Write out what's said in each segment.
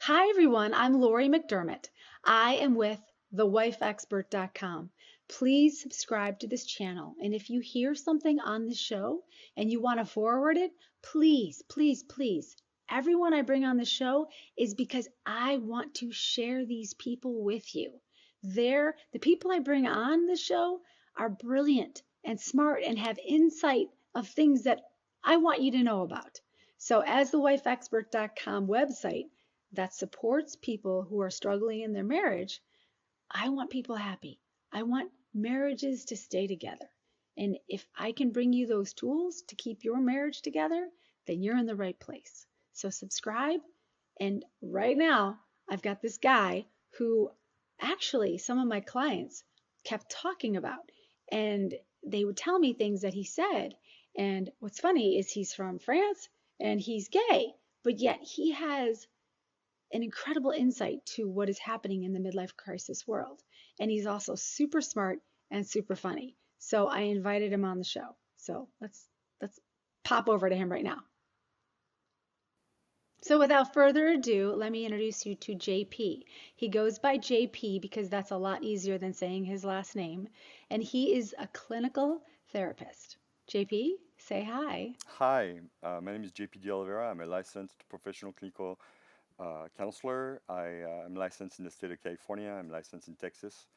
Hi, everyone. I'm Laurie McDermott. I am with thewifeexpert.com. Please subscribe to this channel. And if you hear something on the show and you want to forward it, please, please, please. Everyone I bring on the show is because I want to share these people with you. The people I bring on the show are brilliant and smart and have insight of things that I want you to know about. So, as the wifeexpert.com website, that supports people who are struggling in their marriage, I want people happy. I want marriages to stay together. And if I can bring you those tools to keep your marriage together, then you're in the right place. So subscribe. And right now, I've got this guy who actually some of my clients kept talking about. And they would tell me things that he said. And what's funny is he's from France and he's gay, but yet he has an incredible insight to what is happening in the midlife crisis world. And he's also super smart and super funny. So I invited him on the show. So let's pop over to him right now. So without further ado, let me introduce you to JP. He goes by JP because that's a lot easier than saying his last name. And he is a clinical therapist. JP, say hi. Hi, my name is JP Oliveira. I'm a licensed professional clinical counselor. I'm licensed in the state of California. I'm licensed in Texas.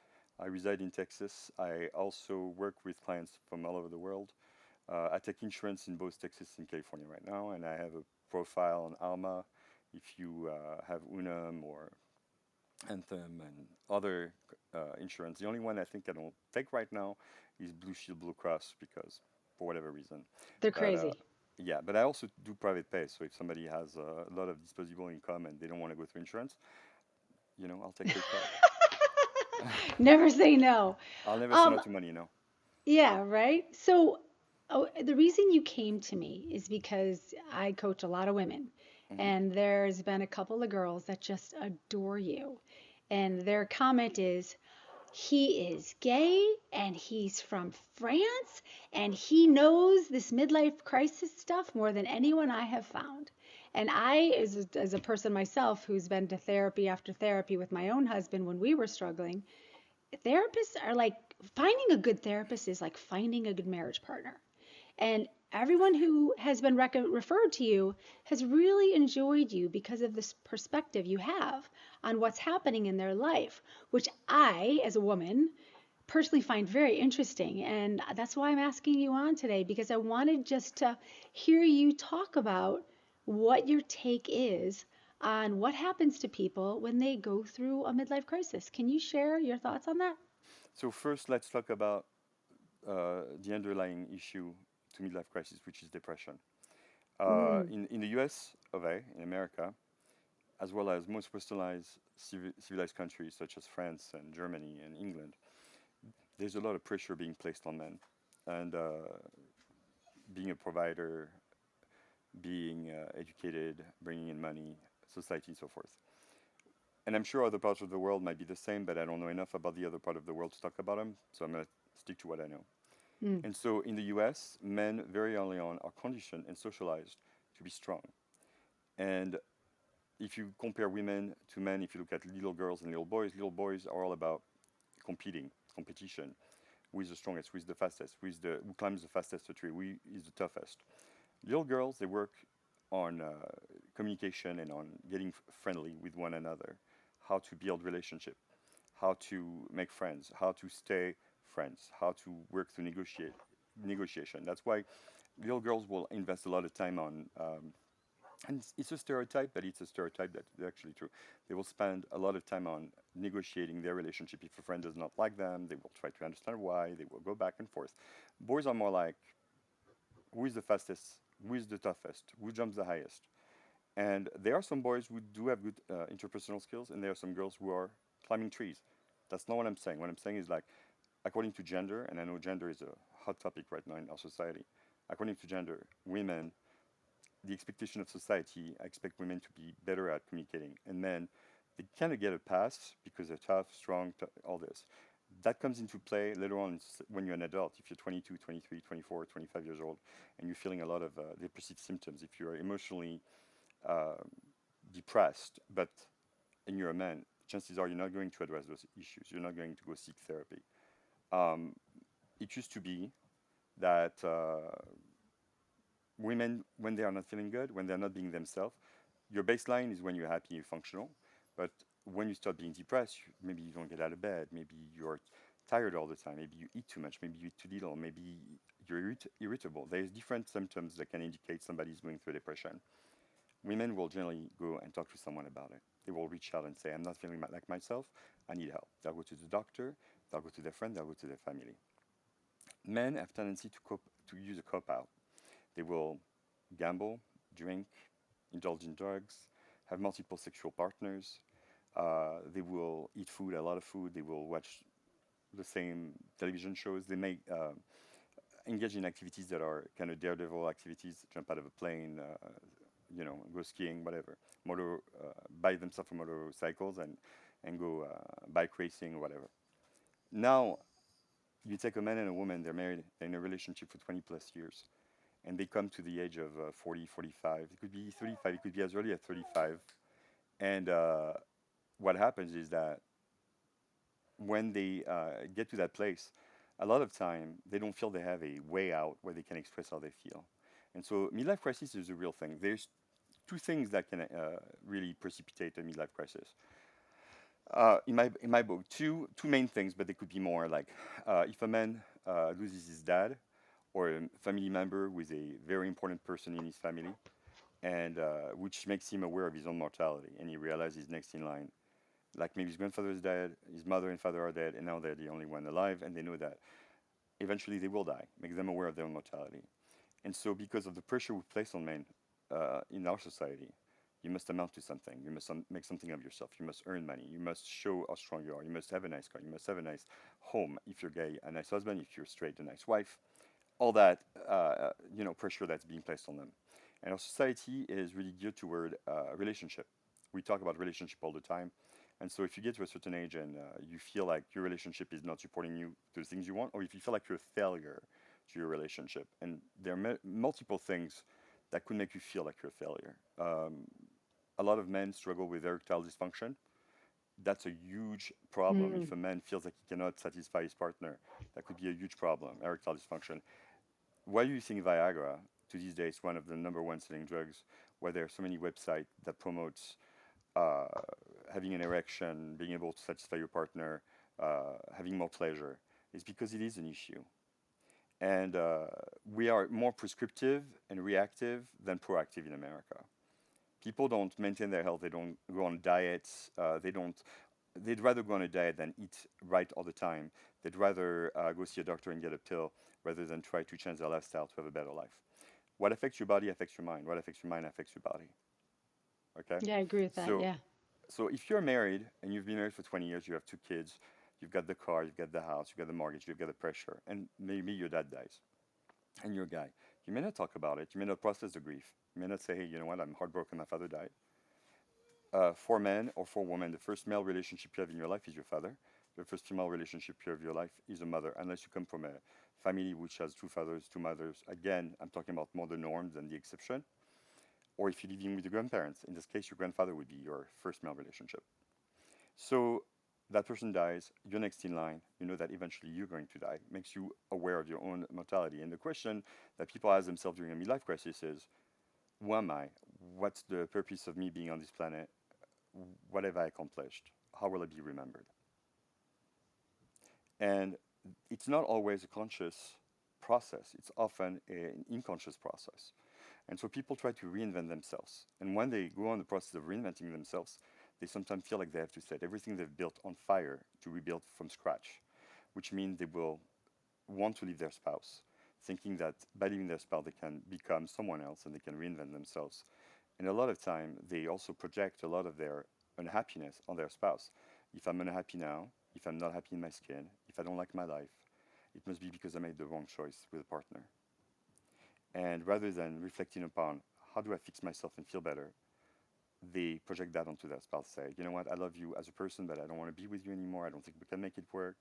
I reside in Texas. I also work with clients from all over the world. I take insurance in both Texas and California right now, and I have a profile on Alma. If you have Unum or Anthem and other insurance, the only one I think I don't take right now is Blue Shield Blue Cross because for whatever reason. They're But crazy. yeah, but I also do private pay. So if somebody has a lot of disposable income and they don't want to go through insurance, I'll take their card. Never say no. I'll never say no Um, to money, Yeah, right. So, the reason you came to me is because I coach a lot of women, hmm and there's been a couple of girls that just adore you. And their comment is, he is gay and he's from France and he knows this midlife crisis stuff more than anyone I have found. And I, as a person myself who's been to therapy after therapy with my own husband when we were struggling, therapists are like finding a good therapist is like finding a good marriage partner. And everyone who has been referred to you has really enjoyed you because of this perspective you have on what's happening in their life, which I, as a woman, personally find very interesting. And that's why I'm asking you on today, because I wanted just to hear you talk about what your take is on what happens to people when they go through a midlife crisis. Can you share your thoughts on that? So first, let's talk about the underlying issue to midlife crisis, which is depression. Mm, In the U.S. of A, in America, as well as most westernized civilized countries such as France and Germany and England, there's a lot of pressure being placed on men, and being a provider, being educated, bringing in money, society, and so forth. And I'm sure other parts of the world might be the same, but I don't know enough about the other part of the world to talk about them. So I'm going to stick to what I know. mm, And so in the US, men very early on are conditioned and socialized to be strong. And if you compare women to men, if you look at little girls and little boys are all about competition. Who is the strongest? Who is the fastest? Who climbs the fastest tree? Who is the toughest? Little girls, they work on communication and on getting friendly with one another, how to build relationship, how to make friends, how to stay friends, how to work through negotiation. That's why little girls will invest a lot of time on, and it's a stereotype, but it's a stereotype that's actually true. They will spend a lot of time on negotiating their relationship. If a friend does not like them, they will try to understand why. They will go back and forth. Boys are more like, who is the fastest? Who is the toughest? Who jumps the highest? And there are some boys who do have good interpersonal skills, and there are some girls who are climbing trees. That's not what I'm saying. What I'm saying is like, according to gender, and I know gender is a hot topic right now in our society. According to gender, women, the expectation of society, I expect women to be better at communicating, and men, they kind of get a pass because they're tough, strong, all this. That comes into play later on when you're an adult. If you're 22, 23, 24, 25 years old, and you're feeling a lot of depressive symptoms, if you're emotionally uh, depressed, but and you're a man, chances are you're not going to address those issues. You're not going to go seek therapy. Um, it used to be that women, when they are not feeling good, when they're not being themselves, your baseline is when you're happy, you're functional. But when you start being depressed, maybe you don't get out of bed, maybe you're tired all the time, maybe you eat too much, maybe you eat too little, maybe you're irritable. There's different symptoms that can indicate somebody's going through depression. Women will generally go and talk to someone about it. They will reach out and say, I'm not feeling like myself, I need help. They'll go to the doctor, they'll go to their friend, they'll go to their family. Men have tendency to use a cop out. They will gamble, drink, indulge in drugs, have multiple sexual partners. They will eat food, a lot of food. They will watch the same television shows. They may engage in activities that are kind of daredevil activities, jump out of a plane, go skiing, whatever. Buy themselves motorcycles and go bike racing or whatever. Now, you take a man and a woman, they're married, they're in a relationship for 20 plus years, and they come to the age of 40, 45. It could be 35, it could be as early as 35. And what happens is that when they get to that place, a lot of time they don't feel they have a way out where they can express how they feel. And so midlife crisis is a real thing. There's two things that can really precipitate a midlife crisis. In my book, two main things, but there could be more. Like if a man loses his dad or a family member who is a very important person in his family, and which makes him aware of his own mortality, and he realizes he's next in line. Like maybe his grandfather is dead, his mother and father are dead, and now they're the only one alive, and they know that eventually they will die. Make them aware of their own mortality. And so, because of the pressure we place on men in our society, you must amount to something. You must make something of yourself. You must earn money. You must show how strong you are. You must have a nice car. You must have a nice home. If you're gay, a nice husband. If you're straight, a nice wife. All that pressure that's being placed on them. And our society is really geared toward relationship. We talk about relationship all the time. And so if you get to a certain age and you feel like your relationship is not supporting you to the things you want, or if you feel like you're a failure to your relationship, and there are multiple things that could make you feel like you're a failure. A lot of men struggle with erectile dysfunction. That's a huge problem. Mm. If a man feels like he cannot satisfy his partner, that could be a huge problem, erectile dysfunction. Why do you think Viagra, to these days, one of the number one selling drugs, where there are so many websites that promotes uh, having an erection, being able to satisfy your partner, having more pleasure, is because it is an issue. And we are more prescriptive and reactive than proactive in America. People don't maintain their health. They don't go on diets. They don't. They'd rather go on a diet than eat right all the time. They'd rather go see a doctor and get a pill rather than try to change their lifestyle to have a better life. What affects your body affects your mind. What affects your mind affects your body. Okay. Yeah, I agree with that. So Yeah. so if you're married and you've been married for 20 years, you have two kids, you've got the car, you've got the house, you've got the mortgage, you've got the pressure, and maybe your dad dies, and you're a guy. You may not talk about it. You may not process the grief. You may not say, hey, you know what, I'm heartbroken, my father died. For men or for women, the first male relationship you have in your life is your father. The first female relationship you have in your life is a mother, unless you come from a family which has two fathers, two mothers. Again, I'm talking about more the norm than the exception. Or if you're living with your grandparents, in this case, your grandfather would be your first male relationship. So that person dies, you're next in line, you know that eventually you're going to die, makes you aware of your own mortality. And the question that people ask themselves during a midlife crisis is, who am I? What's the purpose of me being on this planet? What have I accomplished? How will I be remembered? And it's not always a conscious process, it's often an unconscious process. And so people try to reinvent themselves. And when they go on the process of reinventing themselves, they sometimes feel like they have to set everything they've built on fire to rebuild from scratch, which means they will want to leave their spouse, thinking that by leaving their spouse, they can become someone else and they can reinvent themselves. And a lot of time, they also project a lot of their unhappiness on their spouse. If I'm unhappy now, if I'm not happy in my skin, if I don't like my life, it must be because I made the wrong choice with a partner. And rather than reflecting upon how do I fix myself and feel better, they project that onto their spouse. Say, you know what, I love you as a person, but I don't want to be with you anymore. I don't think we can make it work.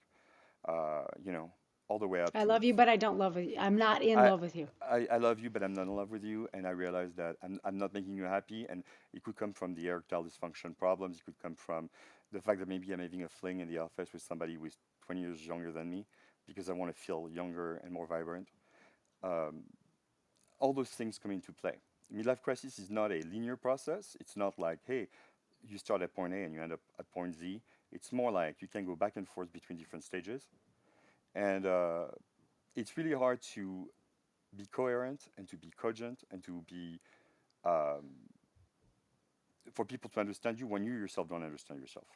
You know, all the way up I to love you, but I don't love you. I'm not in I, love with you. I love you, but I'm not in love with you, and I realize that I'm not making you happy, and it could come from the erectile dysfunction problems. It could come from the fact that maybe I'm having a fling in the office with somebody who is 20 years younger than me, because I want to feel younger and more vibrant. Um, all those things come into play. Midlife crisis is not a linear process. It's not like, hey, you start at point A and you end up at point Z. It's more like you can go back and forth between different stages, and it's really hard to be coherent and to be cogent and to be um, for people to understand you when you yourself don't understand yourself.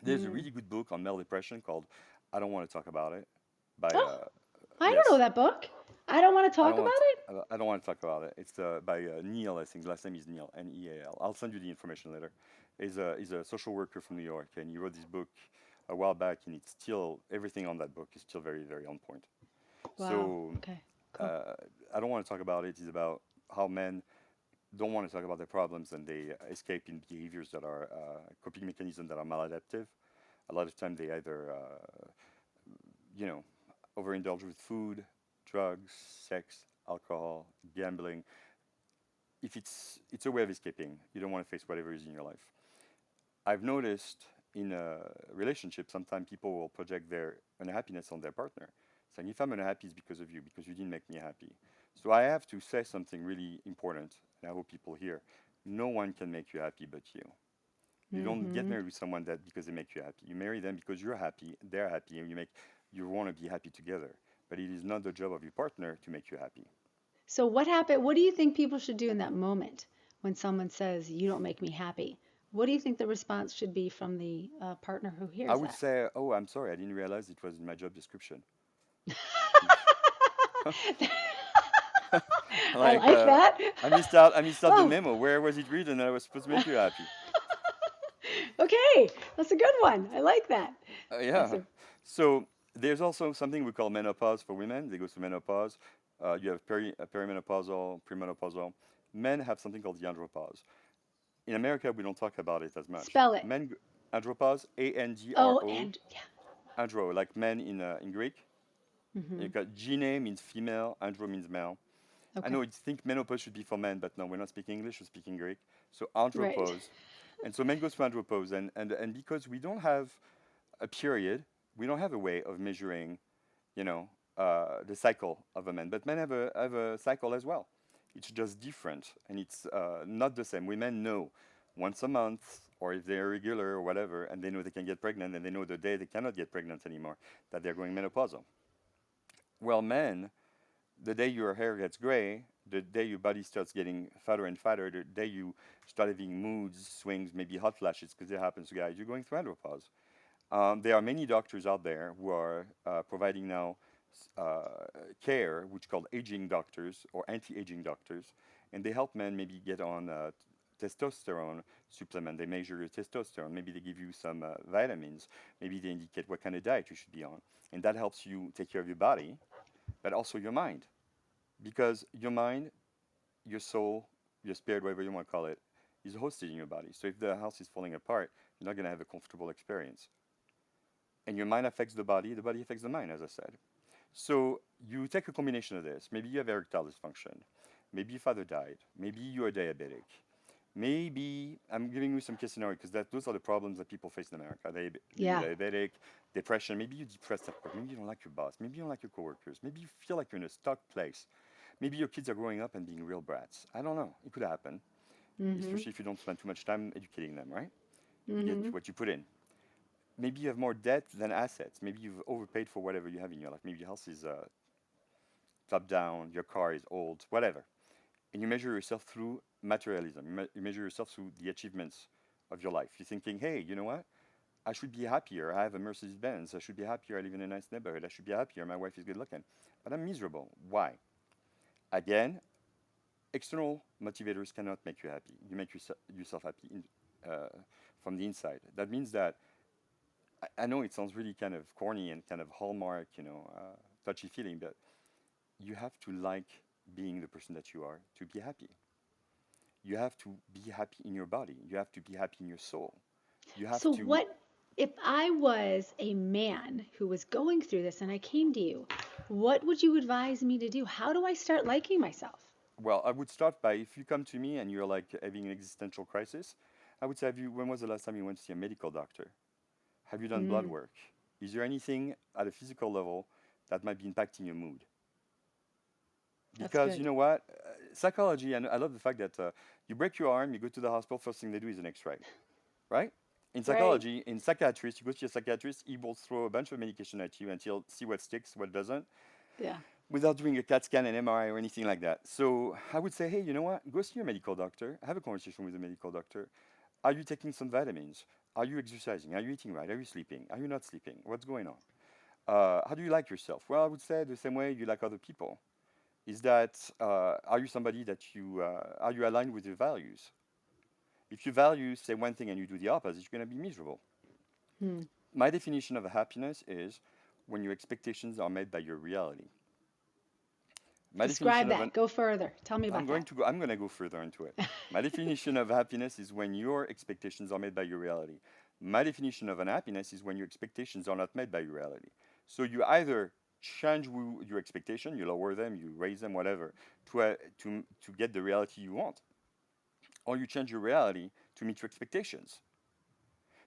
There's a Mm. really good book on male depression called "I Don't Want to Talk About It" by Oh, I don't know yes, that book. I don't want to I talk don't about want it. I don't want to talk about it. It's by Neil, I think. Last name is Neil, Neal. I'll send you the information later. He's a social worker from New York, and he wrote this book a while back, and it's still everything on that book is still very very on point. Wow. So Okay. Cool. uh, I don't want to talk about it. It's about how men don't want to talk about their problems and they escape in behaviors that are coping mechanisms that are maladaptive. A lot of time they either, you know, overindulge with food, drugs, sex, alcohol, gambling. If it's a way of escaping, you don't want to face whatever is in your life. I've noticed in a relationship, sometimes people will project their unhappiness on their partner, saying, "If I'm unhappy, it's because of you, because you didn't make me happy." So I have to say something really important, and I hope people hear. No one can make you happy but you. You don't get Mm-hmm. married with someone that because they make you happy. You marry them because you're happy, they're happy, and you want to be happy together. But it is not the job of your partner to make you happy. So what happened? What do you think people should do in that moment when someone says, "You don't make me happy"? What do you think the response should be from the partner who I hears would that? say, "Oh, I'm sorry, I didn't realize it was in my job description." I like like that. I missed out. I missed out the Oh, memo. Where was it written that I was supposed to make you happy? okay. That's a good one. I like that. That's Yeah. a So there's also something we call menopause for women. They go through menopause. You have perimenopausal, premenopausal. Men have something called the andropause. In America, we don't talk about it as much. spell it. Andropause, Oh, Andro, and yeah. andro, like men in Greek. You Mm-hmm. got gene means female, andro means male. I Okay. know you think menopause should be for men, but no, we're not speaking English, we're speaking Greek. So Right. andropause. And so men go through andropause, and because we don't have a period, we don't have a way of measuring, you know, the cycle of a man. But men have a cycle as well. It's just different, and it's not the same. Women know once a month, or if they're regular or whatever, and they know they can get pregnant, and they know the day they cannot get pregnant anymore, that they're going menopausal. Well, men, the day your hair gets gray, the day your body starts getting fatter and fatter, the day you start having moods, swings, maybe hot flashes, because it happens to guys, you're going through andropause. There are many doctors out there who are providing now uh, care, which is called aging doctors or anti-aging doctors, and they help men maybe get on testosterone supplement. They measure your testosterone. Maybe they give you some vitamins. Maybe they indicate what kind of diet you should be on, and that helps you take care of your body, but also your mind, because your mind, your soul, your spirit, whatever you want to call it, is hosted in your body. So if the house is falling apart, you're not going to have a comfortable experience. And your mind affects the body affects the mind, as I said. So you take a combination of this. Maybe you have erectile dysfunction. Maybe your father died. Maybe you're diabetic. Maybe I'm giving you some case scenario because those are the problems that people face in America. Maybe Yeah. diabetic, depression. Maybe you're depressed at work. Maybe you don't like your boss. Maybe you don't like your coworkers. Maybe you feel like you're in a stuck place. Maybe your kids are growing up and being real brats. I don't know. It could happen, Mm-hmm. especially if you don't spend too much time educating them, right? You get Mm-hmm. what you put in. Maybe you have more debt than assets. Maybe you've overpaid for whatever you have in your life. Maybe your house is top down, your car is old, whatever. And you measure yourself through materialism. You measure yourself through the achievements of your life. You're thinking, hey, you know what? I should be happier. I have a Mercedes Benz. I should be happier. I live in a nice neighborhood. I should be happier. My wife is good looking. But I'm miserable. Why? Again, external motivators cannot make you happy. You make yourself happy uh, from the inside. That means that I know it sounds really kind of corny and kind of hallmark, touchy feeling, but you have to like being the person that you are to be happy. You have to be happy in your body. You have to be happy in your soul. You have So to, what? If I was a man who was going through this and I came to you, what would you advise me to do? How do I start liking myself? Well, I would start by if you come to me and you're like having an existential crisis, I would say, when was the last time you went to see a medical doctor? Have you done blood Mm, work? Is there anything at a physical level that might be impacting your mood? that's Because you good. know what? Psychology, and I love the fact that you break your arm, you go to the hospital, first thing they do is an x ray, right? In Right. psychology, in psychiatrist, you go to your psychiatrist, he will throw a bunch of medication at you until see what sticks, what doesn't, Yeah. without doing a CAT scan, an MRI, or anything like that. So I would say, hey, you know what? Go see your medical doctor, have a conversation with the medical doctor. Are you taking some vitamins? Are you exercising? Are you eating right? Are you sleeping? Are you not sleeping? What's going on? How do you like yourself? Well, I would say the same way you like other people. Is that are you somebody that are you aligned with your values? If your values say one thing and you do the opposite, you're going to be miserable. Hmm. My definition of happiness is when your expectations are met by your reality. My Describe definition of that. an Go further. Tell me about that. I'm going to go further into it. My definition of happiness is when your expectations are met by your reality. My definition of unhappiness is when your expectations are not met by your reality. So you either change your expectation, you lower them, you raise them, whatever, to get the reality you want, or you change your reality to meet your expectations.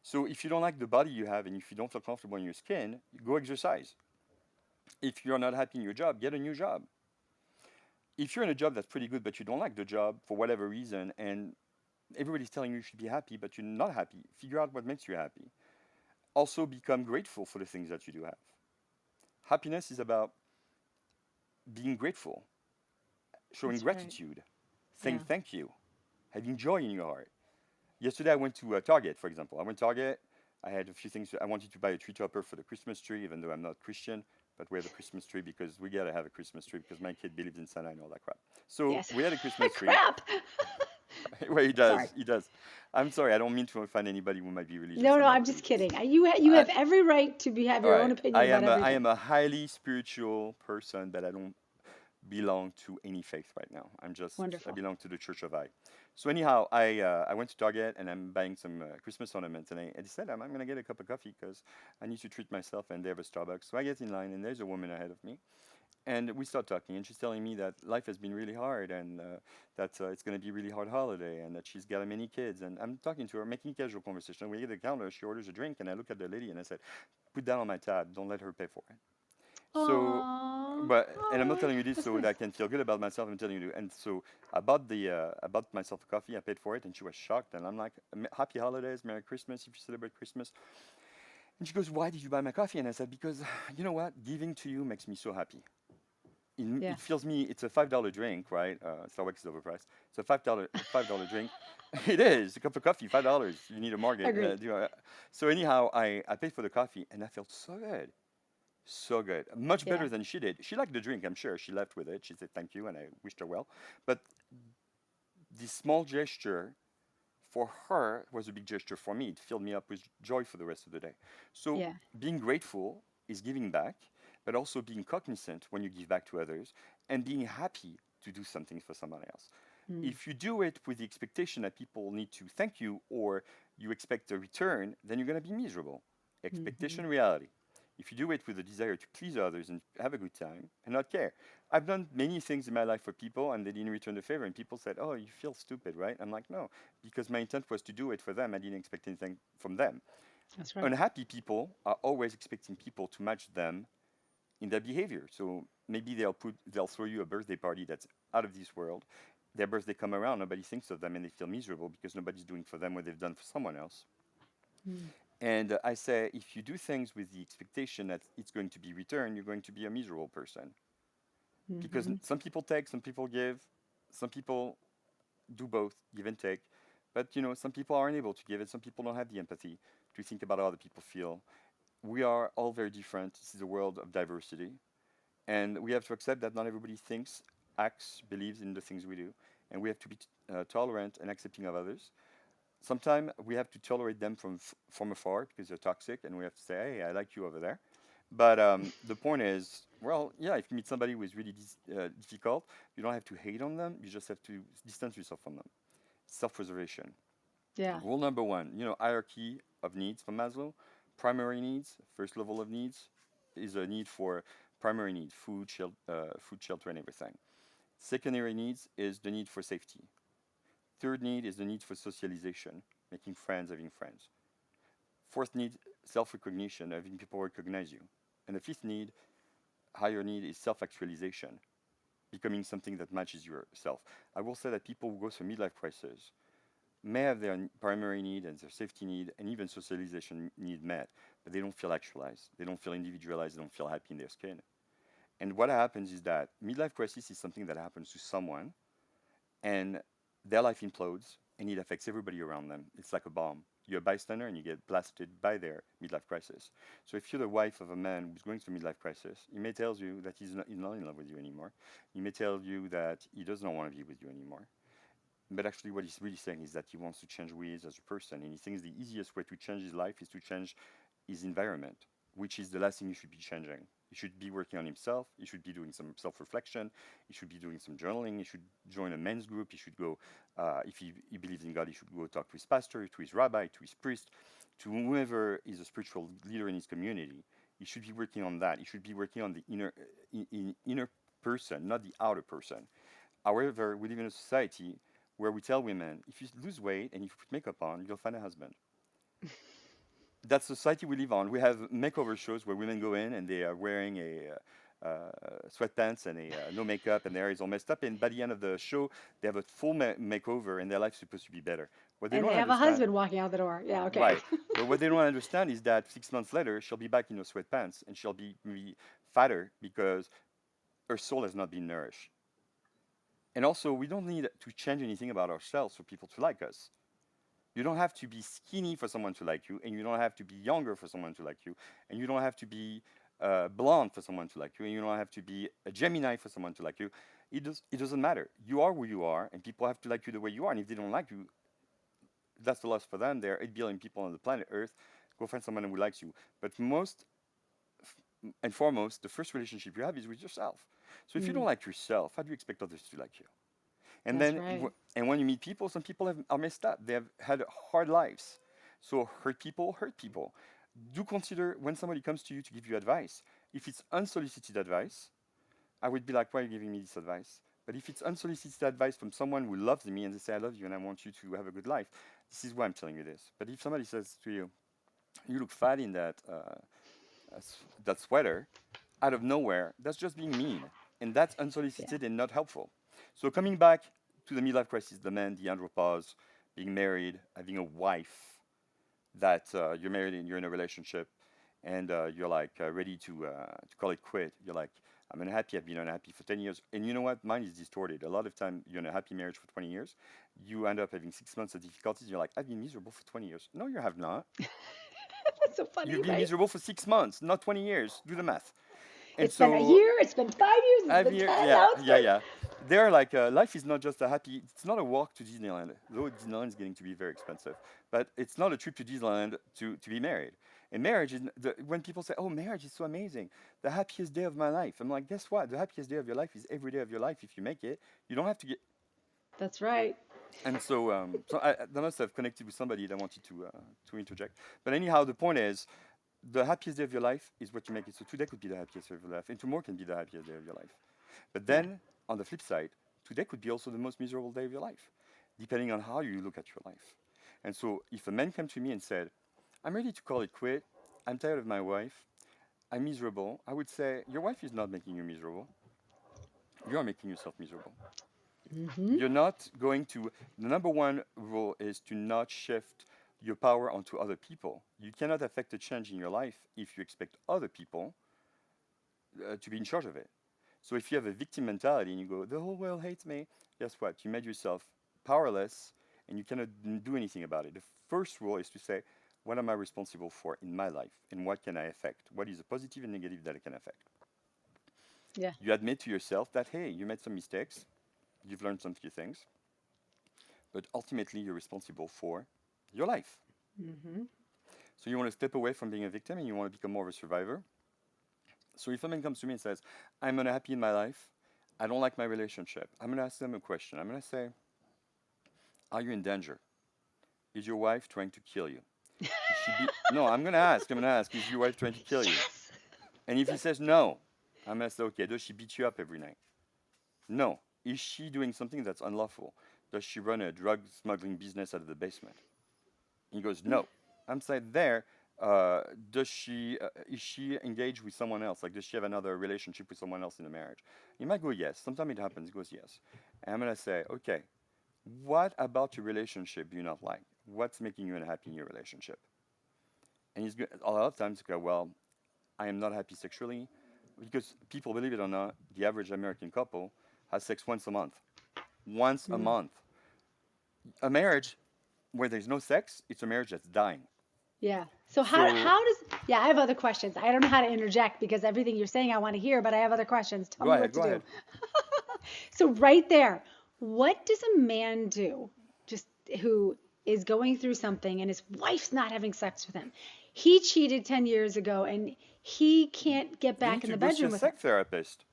So if you don't like the body you have and if you don't feel comfortable in your skin, go exercise. If you're not happy in your job, get a new job. If you're in a job that's pretty good but you don't like the job for whatever reason and everybody's telling you should be happy but you're not happy, figure out what makes you happy. Also become grateful for the things that you do have. Happiness is about being grateful, showing That's right. gratitude, saying Yeah. thank you, having joy in your heart. Yesterday I went to Target, for example. I went to Target. I had a few things. I wanted to buy a tree topper for the Christmas tree, even though I'm not Christian. But we have a Christmas tree because we gotta have a Christmas tree because my kid believes in Santa and all that crap. So Yes. we had a Christmas tree. Crap. Well, he Sorry. does. He does. I'm sorry. I don't mean to offend anybody who might be religious. No, no, I'm not I'm just religious. kidding. You I, have every right to have all your own right. opinion about I everything. am a highly spiritual person, but I don't belong to any faith right now. I Wonderful. belong to the Church of I. So anyhow, I went to Target and I'm buying some Christmas ornaments, and I decided I'm gonna get a cup of coffee because I need to treat myself, and they have a Starbucks. So I get in line, and there's a woman ahead of me, and we start talking, and she's telling me that life has been really hard, and that it's gonna be a really hard holiday, and that she's got many kids. And I'm talking to her, making casual conversation. We get to the counter, she orders a drink, and I look at the lady and I said, "Put that on my tab. Don't let her pay for it." So, Aww. and I'm not Aww. telling you this That's so that I nice. can feel good about myself. I'm telling you. And so I bought myself a coffee. I paid for it, and she was shocked. And I'm like, "Happy holidays, Merry Christmas if you celebrate Christmas." And she goes, "Why did you buy my coffee?" And I said, "Because you know what? Giving to you makes me so happy. Yeah. It feels me. It's a $5 drink, right? Starbucks is overpriced. It's a $5 drink. It is a cup of coffee, $5. You need a market. Agreed. So anyhow, I paid for the coffee, and I felt so good. So good. Much Yeah. better than she did. She liked the drink, I'm sure. She left with it. She said thank you, and I wished her well. But this small gesture for her was a big gesture for me. It filled me up with joy for the rest of the day. So Yeah. being grateful is giving back, but also being cognizant when you give back to others and being happy to do something for somebody else. Mm. If you do it with the expectation that people need to thank you or you expect a return, then you're going to be miserable. Hmm. Expectation, reality. If you do it with a desire to please others and have a good time and not care. I've done many things in my life for people and they didn't return the favor, and people said, "Oh, you feel stupid, right?" I'm like, "No, because my intent was to do it for them. I didn't expect anything from them." That's right. Unhappy people are always expecting people to match them in their behavior. So maybe they'll throw you a birthday party that's out of this world. Their birthday come around, nobody thinks of them, and they feel miserable because nobody's doing for them what they've done for someone else. Mm. And I say, if you do things with the expectation that it's going to be returned, you're going to be a miserable person. Because Hmm. some people take, some people give, some people do both, give and take. But some people aren't able to give it. Some people don't have the empathy to think about how other people feel. We are all very different. This is a world of diversity. And we have to accept that not everybody thinks, acts, believes in the things we do. And we have to be tolerant and accepting of others. Sometimes we have to tolerate them from afar because they're toxic, and we have to say, "Hey, I like you over there." But the point is, well, yeah, if you meet somebody who is really difficult, you don't have to hate on them. You just have to distance yourself from them. Self-preservation. Yeah. Rule number one, hierarchy of needs from Maslow. primary needs, first level of needs, is a need for primary need, food, shelter, and everything. Secondary needs is the need for safety. Third need is the need for socialization, making friends, having friends. Fourth need, self-recognition, having people recognize you. And the fifth need, higher need, is self-actualization, becoming something that matches yourself. I will say that people who go through midlife crisis may have their primary need and their safety need and even socialization need met, but they don't feel actualized. They don't feel individualized. They don't feel happy in their skin. And what happens is that midlife crisis is something that happens to someone, and their life implodes, and it affects everybody around them. It's like a bomb. You're a bystander, and you get blasted by their midlife crisis. So if you're the wife of a man who's going through midlife crisis, he may tell you that he's not in love with you anymore. He may tell you that he does not want to be with you anymore. But actually, what he's really saying is that he wants to change who he is as a person, and he thinks the easiest way to change his life is to change his environment, which is the last thing he should be changing. He should be working on himself. He should be doing some self-reflection. He should be doing some journaling. He should join a men's group. He should go, if he believes in God, he should go talk to his pastor, to his rabbi, to his priest, to whoever is a spiritual leader in his community. He should be working on that. He should be working on the inner person, not the outer person. However, we live in a society where we tell women, if you lose weight and if you put makeup on, you'll find a husband. That's the society we live on. We have makeover shows where women go in and they are wearing sweatpants and no makeup, and their hair is all messed up. And by the end of the show, they have a full makeover, and their life's supposed to be better. What they And don't they have a understand, husband walking out the door. Yeah, okay. right? But what they don't understand is that 6 months later, she'll be back in her sweatpants, and she'll be maybe fatter because her soul has not been nourished. And also, we don't need to change anything about ourselves for people to like us. You don't have to be skinny for someone to like you, and you don't have to be younger for someone to like you, and you don't have to be blonde for someone to like you, and you don't have to be a Gemini for someone to like you. It doesn't matter. You are who you are, and people have to like you the way you are. And if they don't like you, that's the loss for them. There are 8 billion people on the planet Earth. Go find someone who likes you. But most and foremost, the first relationship you have is with yourself. So if you don't Mm, like yourself, how do you expect others to like you? And that's then, right. and when you meet people, some people are messed up. They have had hard lives. So hurt people. Do consider when somebody comes to you to give you advice. If it's unsolicited advice, I would be like, why are you giving me this advice? But if it's unsolicited advice from someone who loves me and they say, I love you and I want you to have a good life, this is why I'm telling you this. But if somebody says to you, you look fat in that sweater, out of nowhere, that's just being mean. And that's Yeah. unsolicited and not helpful. So coming back to the midlife crisis, the man, the andropause, being married, having a wife that you're married and you're in a relationship and you're like ready to call it quit. You're like, I'm unhappy, I've been unhappy for 10 years. And you know what? Mine is distorted. A lot of time you're in a happy marriage for 20 years. You end up having 6 months of difficulties. You're like, I've been miserable for 20 years. No, you have not. That's so funny, You've been right? miserable for 6 months, not 20 years. Do the math. And It's been a so, year, it's been 5 years, it's been 10, yeah, now it's yeah, been. yeah. They're like, life is not just a happy, it's not a walk to Disneyland, though Disneyland is getting to be very expensive. But it's not a trip to Disneyland to be married. And marriage is, when people say, oh, marriage is so amazing, the happiest day of my life. I'm like, guess what? The happiest day of your life is every day of your life if you make it. You don't have to get, That's right. and so, that must have connected with somebody that wanted to interject. But anyhow, the point is, the happiest day of your life is what you make it. So today could be the happiest day of your life, and tomorrow can be the happiest day of your life. But Yeah. then, on the flip side, today could be also the most miserable day of your life, depending on how you look at your life. And so, if a man came to me and said, I'm ready to call it quit, I'm tired of my wife, I'm miserable, I would say, your wife is not making you miserable. You are making yourself miserable. Hmm. You're not going to, the number one rule is to not shift your power onto other people. You cannot affect a change in your life if you expect other people to be in charge of it. So if you have a victim mentality and you go, the whole world hates me, guess what? You made yourself powerless and you cannot do anything about it. The first rule is to say, what am I responsible for in my life and what can I affect? What is a positive and negative that I can affect? Yeah. You admit to yourself that, hey, you made some mistakes, you've learned some few things, but ultimately you're responsible for your life. Hmm. So you want to step away from being a victim and you want to become more of a survivor. So if a man comes to me and says, I'm unhappy in my life, I don't like my relationship, I'm going to ask them a question. I'm going to say, are you in danger? Is your wife trying to kill you? Is she no, I'm gonna ask. I'm gonna ask. Is your wife trying to kill you? Yes. And if he says no, I'm gonna say, okay. Does she beat you up every night? No. Is she doing something that's unlawful? Does she run a drug smuggling business out of the basement? He goes, no. I'm saying there. Does she is she engaged with someone else? Like, does she have another relationship with someone else in the marriage? He might go yes. Sometimes it happens. He goes yes. And I'm gonna say, okay. What about your relationship do you not like? What's making you unhappy in your relationship? And a lot of times go, well, I am not happy sexually because people, believe it or not, the average American couple has sex once a month. Once a Mm. month. A marriage where there's no sex, it's a marriage that's dying. Yeah. So So how does yeah, I have other questions. I don't know how to interject because everything you're saying I want to hear, but I have other questions. Tell go me ahead, what to go do. ahead. So right there, what does a man do just who is going through something and his wife's not having sex with him? He cheated 10 years ago and he can't get You back need in to the go see a bedroom with her. sex therapist.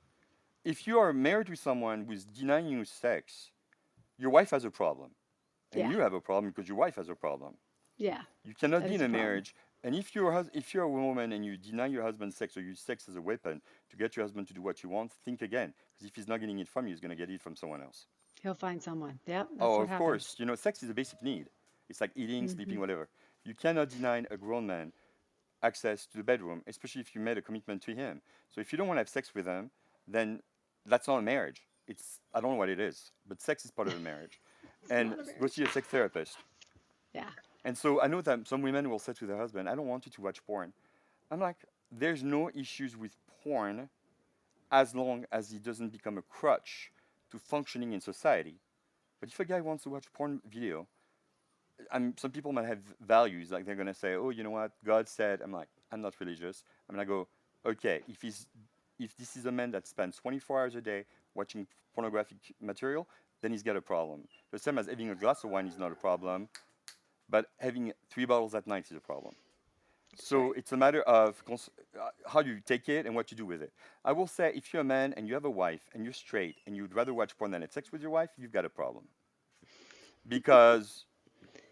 If you are married to someone who's denying you sex, your wife has a problem. And Yeah. you have a problem because your wife has a problem. Yeah. You cannot That be in is a a problem. marriage, and if you're a woman and you deny your husband sex or use sex as a weapon to get your husband to do what you want, think again. Because if he's not getting it from you, he's going to get it from someone else. He'll find someone. Yep, that's Oh, what of happens. course, sex is a basic need. It's like eating, Hmm. sleeping, whatever. You cannot deny a grown man access to the bedroom, especially if you made a commitment to him. So if you don't want to have sex with him, then that's not a marriage. I don't know what it is, but sex is part of a marriage. It's And not a go marriage. see a sex therapist. Yeah. And so I know that some women will say to their husband, I don't want you to watch porn. I'm like, there's no issues with porn as long as it doesn't become a crutch to functioning in society. But if a guy wants to watch porn video, some people might have values, like they're gonna say, oh, you know what, God said. I'm like, I'm not religious. I'm gonna go, okay, if this is a man that spends 24 hours a day watching pornographic material, then he's got a problem. The same as having a glass of wine is not a problem, but having 3 bottles at night is a problem. That's So right. it's a matter of how you take it and what you do with it. I will say, if you're a man and you have a wife and you're straight and you'd rather watch porn than have sex with your wife, you've got a problem. Because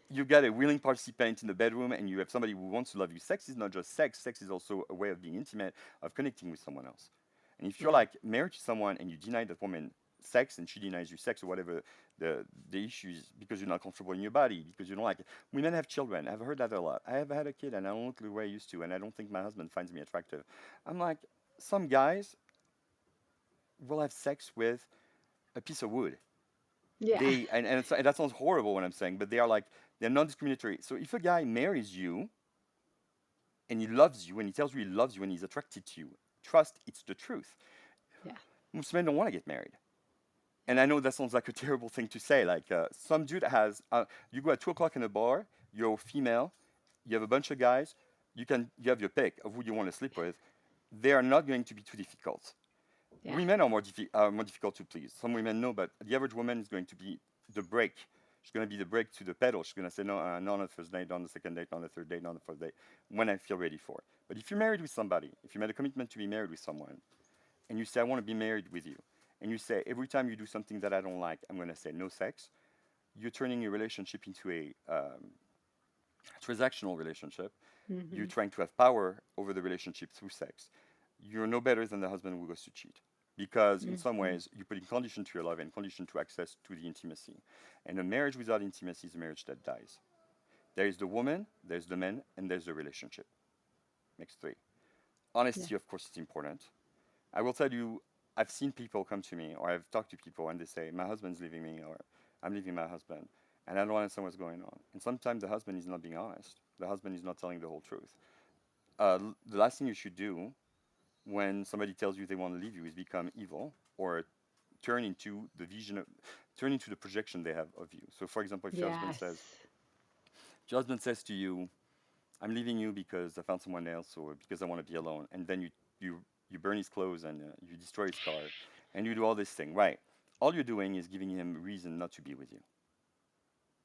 you've got a willing participant in the bedroom and you have somebody who wants to love you. Sex is not just sex, sex is also a way of being intimate, of connecting with someone else. And if you're Yeah. like married to someone and you deny that woman sex and she denies you sex or whatever the issue is because you're not comfortable in your body, because you don't like it. Women have children. I've heard that a lot. I have had a kid and I don't look the way I used to and I don't think my husband finds me attractive. I'm like, some guys will have sex with a piece of wood. Yeah. And that sounds horrible when I'm saying, but they're non-discriminatory. So if a guy marries you and he loves you and he tells you he loves you and he's attracted to you, trust it's the truth. Yeah. Most men don't want to get married. Yeah. And I know that sounds like a terrible thing to say. Like some dude has, you go at 2 o'clock in a bar, you're female, you have a bunch of guys, you have your pick of who you want to sleep with. They are not going to be too difficult. Yeah. Women are more difficult to please. Some women know, but the average woman is going to be the brake. She's going to be the brake to the pedal. She's going to say, no, not on the first date, not on the second date, not on the third date, not on the fourth date, when I feel ready for it. But if you're married with somebody, if you made a commitment to be married with someone, and you say, I want to be married with you, and you say, every time you do something that I don't like, I'm going to say no sex, you're turning your relationship into a transactional relationship. You're Hmm. trying to have power over the relationship through sex. You're no better than the husband who goes to cheat. Because in some Hmm. ways, you're putting condition to your love and condition to access to the intimacy. And a marriage without intimacy is a marriage that dies. There is the woman, there's the man, and there's the relationship. Makes three. Yeah. Honesty, of course, is important. I will tell you, I've seen people come to me, or I've talked to people, and they say, my husband's leaving me, or I'm leaving my husband, and I don't understand what's going on. And sometimes the husband is not being honest. The husband is not telling the whole truth. The last thing you should do when somebody tells you they want to leave you is become evil or turn into the turn into the projection they have of you. So, for example, Yes. if your husband says to you, "I'm leaving you because I found someone else or because I want to be alone," and then you burn his clothes and you destroy his car, and you do all this thing, right? All you're doing is giving him reason not to be with you.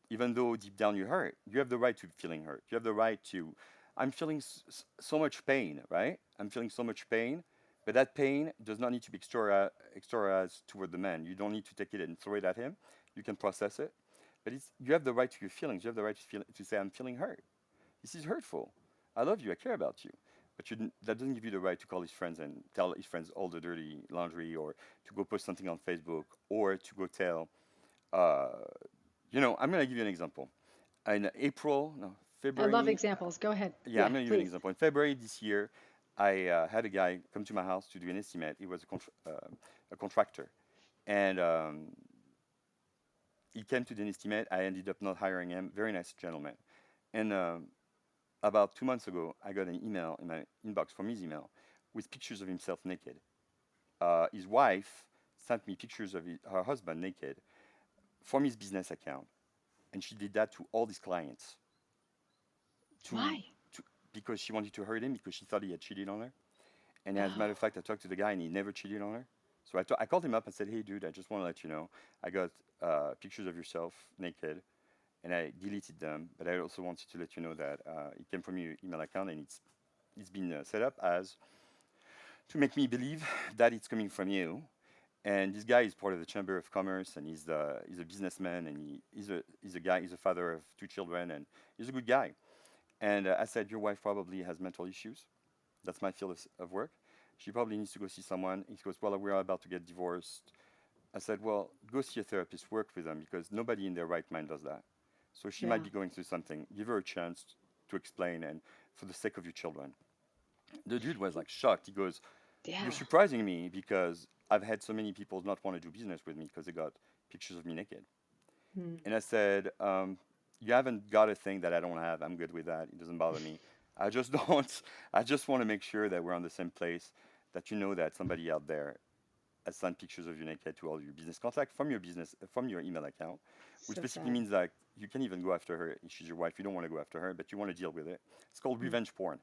Even though deep down you're hurt, you have the right to feeling hurt. You have the right to, I'm feeling so much pain, right? I'm feeling so much pain, but that pain does not need to be exteriorized toward the man. You don't need to take it and throw it at him. You can process it, but you have the right to your feelings. You have the right to say, I'm feeling hurt. This is hurtful. I love you. I care about you. But that doesn't give you the right to call his friends and tell his friends all the dirty laundry, or to go post something on Facebook, or to go tell, uh, I'm going to give you an example. In April, no, I love February, examples. Go ahead. yeah, I'm Yeah, going to give you an please. example. In February this year, I had a guy come to my house to do an estimate. He was a contractor. And he came to do an estimate. I ended up not hiring him. Very nice gentleman. And about 2 months ago, I got an email in my inbox from his email with pictures of himself naked. His wife sent me pictures of her husband naked from his business account, and she did that to all his clients to, Why? to because she wanted to hurt him because she thought he had cheated on her. And as a matter of fact, I talked to the guy, and he never cheated on her. So I called him up and said, "Hey, dude, I just want to let you know I got pictures of yourself naked, and I deleted them. But I also wanted to let you know that it came from your email account, and it's been set up as to make me believe that it's coming from you. And this guy is part of the Chamber of Commerce, and he's a businessman, and he's a father of 2 children, and he's a good guy." And I said, "Your wife probably has mental issues. That's my field of work. She probably needs to go see someone." He goes, "Well, we're about to get divorced." I said, "Well, go see a therapist, work with them, because nobody in their right mind does that. So she might Yeah. be going through something. Give her a chance to explain, and for the sake of your children." The dude was like shocked. He goes, "You're Yeah. surprising me because I've had so many people not want to do business with me because they got pictures of me naked." Hmm. And I said, "You haven't got a thing that I don't have. I'm good with that. It doesn't bother me. I just don't. I just want to make sure that we're on the same place. That you know that somebody out there has sent pictures of you naked to all your business contacts from your email account, which So basically sad. means that you can even go after her if she's your wife. You don't want to go after her, but you want to deal with it. It's called Hmm. revenge porn.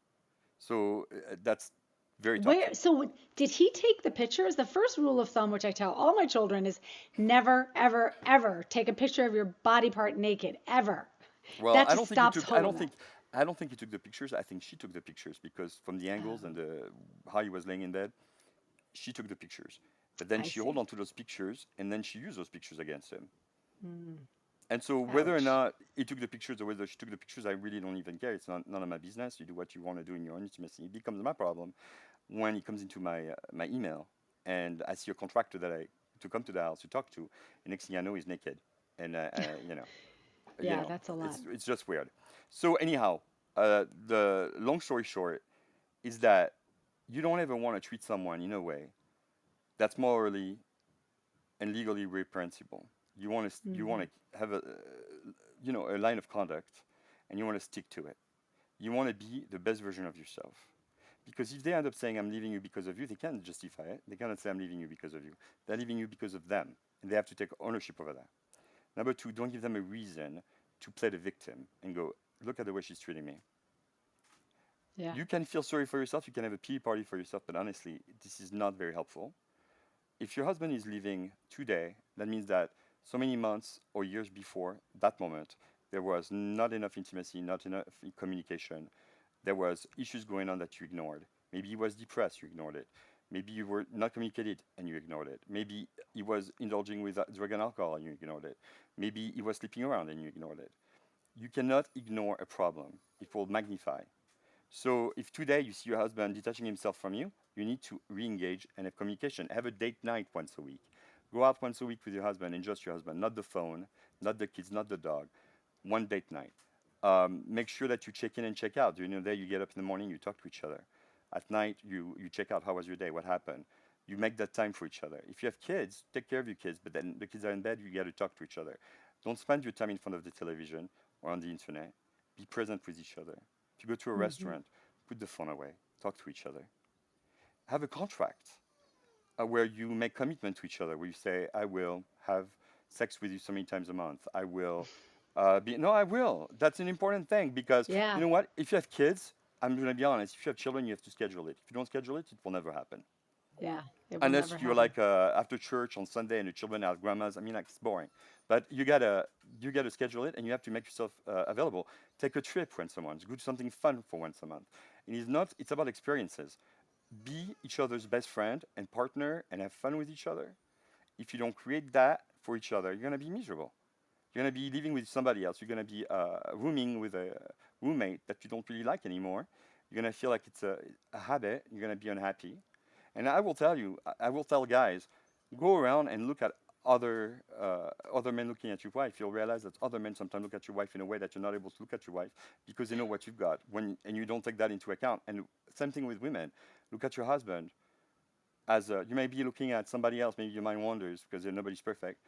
So that's very Where, toxic." so did he take the pictures? The first rule of thumb, which I tell all my children, is never, ever, ever take a picture of your body part naked, ever. Well, That just stops hormonal. I don't think he took the pictures. I think she took the pictures because from the angles and Oh, the how he was laying in bed, she took the pictures. But then I she held on see. to those pictures, and then she used those pictures against him. Hmm. And so whether or Ouch. not he took the pictures or whether she took the pictures, I really don't even care. It's none of my business. You do what you want to do in your own intimacy. It becomes my problem when it comes into my email, and I see a contractor that I to come to the house to talk to. And next thing I know, he's naked, and you Yeah, know, that's a lot. it's just weird. So anyhow, the long story short is that you don't ever want to treat someone in a way that's morally and legally reprehensible. You Hmm. want to have a line of conduct, and you want to stick to it. You want to be the best version of yourself. Because if they end up saying, "I'm leaving you because of you," they can't justify it. They cannot say, "I'm leaving you because of you." They're leaving you because of them, and they have to take ownership over that. Number two, don't give them a reason to play the victim and go, "Look at the way she's treating me." Yeah. You can feel sorry for yourself, you can have a pity party for yourself, but honestly, this is not very helpful. If your husband is leaving today, that means that so many months or years before that moment, there was not enough intimacy, not enough communication. There was issues going on that you ignored. Maybe he was depressed, you ignored it. Maybe you were not communicated and you ignored it. Maybe he was indulging with drug and alcohol and you ignored it. Maybe he was sleeping around and you ignored it. You cannot ignore a problem. It will magnify. So if today you see your husband detaching himself from you, you need to re-engage and have communication. Have a date night once a week. Go out once a week with your husband and just your husband, not the phone, not the kids, not the dog. One date night. Make sure that you check in and check out. During the day, you get up in the morning, you talk to each other. At night, you check out how was your day, what happened. You make that time for each other. If you have kids, take care of your kids, but then the kids are in bed, you got to talk to each other. Don't spend your time in front of the television or on the internet. Be present with each other. If you go to a Hmm. restaurant, put the phone away, talk to each other. Have a contract where you make commitment to each other, where you say, "I will have sex with you so many times a month. I will no, I will." That's an important thing because you Yeah. know what? If you have kids, I'm going to be honest, if you have children, you have to schedule it. If you don't schedule it, it will never happen. Yeah. It will never Unless you're happen. like after church on Sunday and the children are at grandma's, I mean, like it's boring. But you gotta schedule it, and you have to make yourself available. Take a trip once a month. Do something fun for once a month. It is not. It's about experiences. Be each other's best friend and partner, and have fun with each other. If you don't create that for each other, you're gonna be miserable. You're going to be living with somebody else. You're going to be rooming with a roommate that you don't really like anymore. You're going to feel like it's a habit. You're going to be unhappy. And I will tell you, I will tell guys, go around and look at other men looking at your wife. You'll realize that other men sometimes look at your wife in a way that you're not able to look at your wife because they know what you've got and you don't take that into account. And same thing with women. Look at your husband as you may be looking at somebody else. Maybe your mind wanders because nobody's perfect.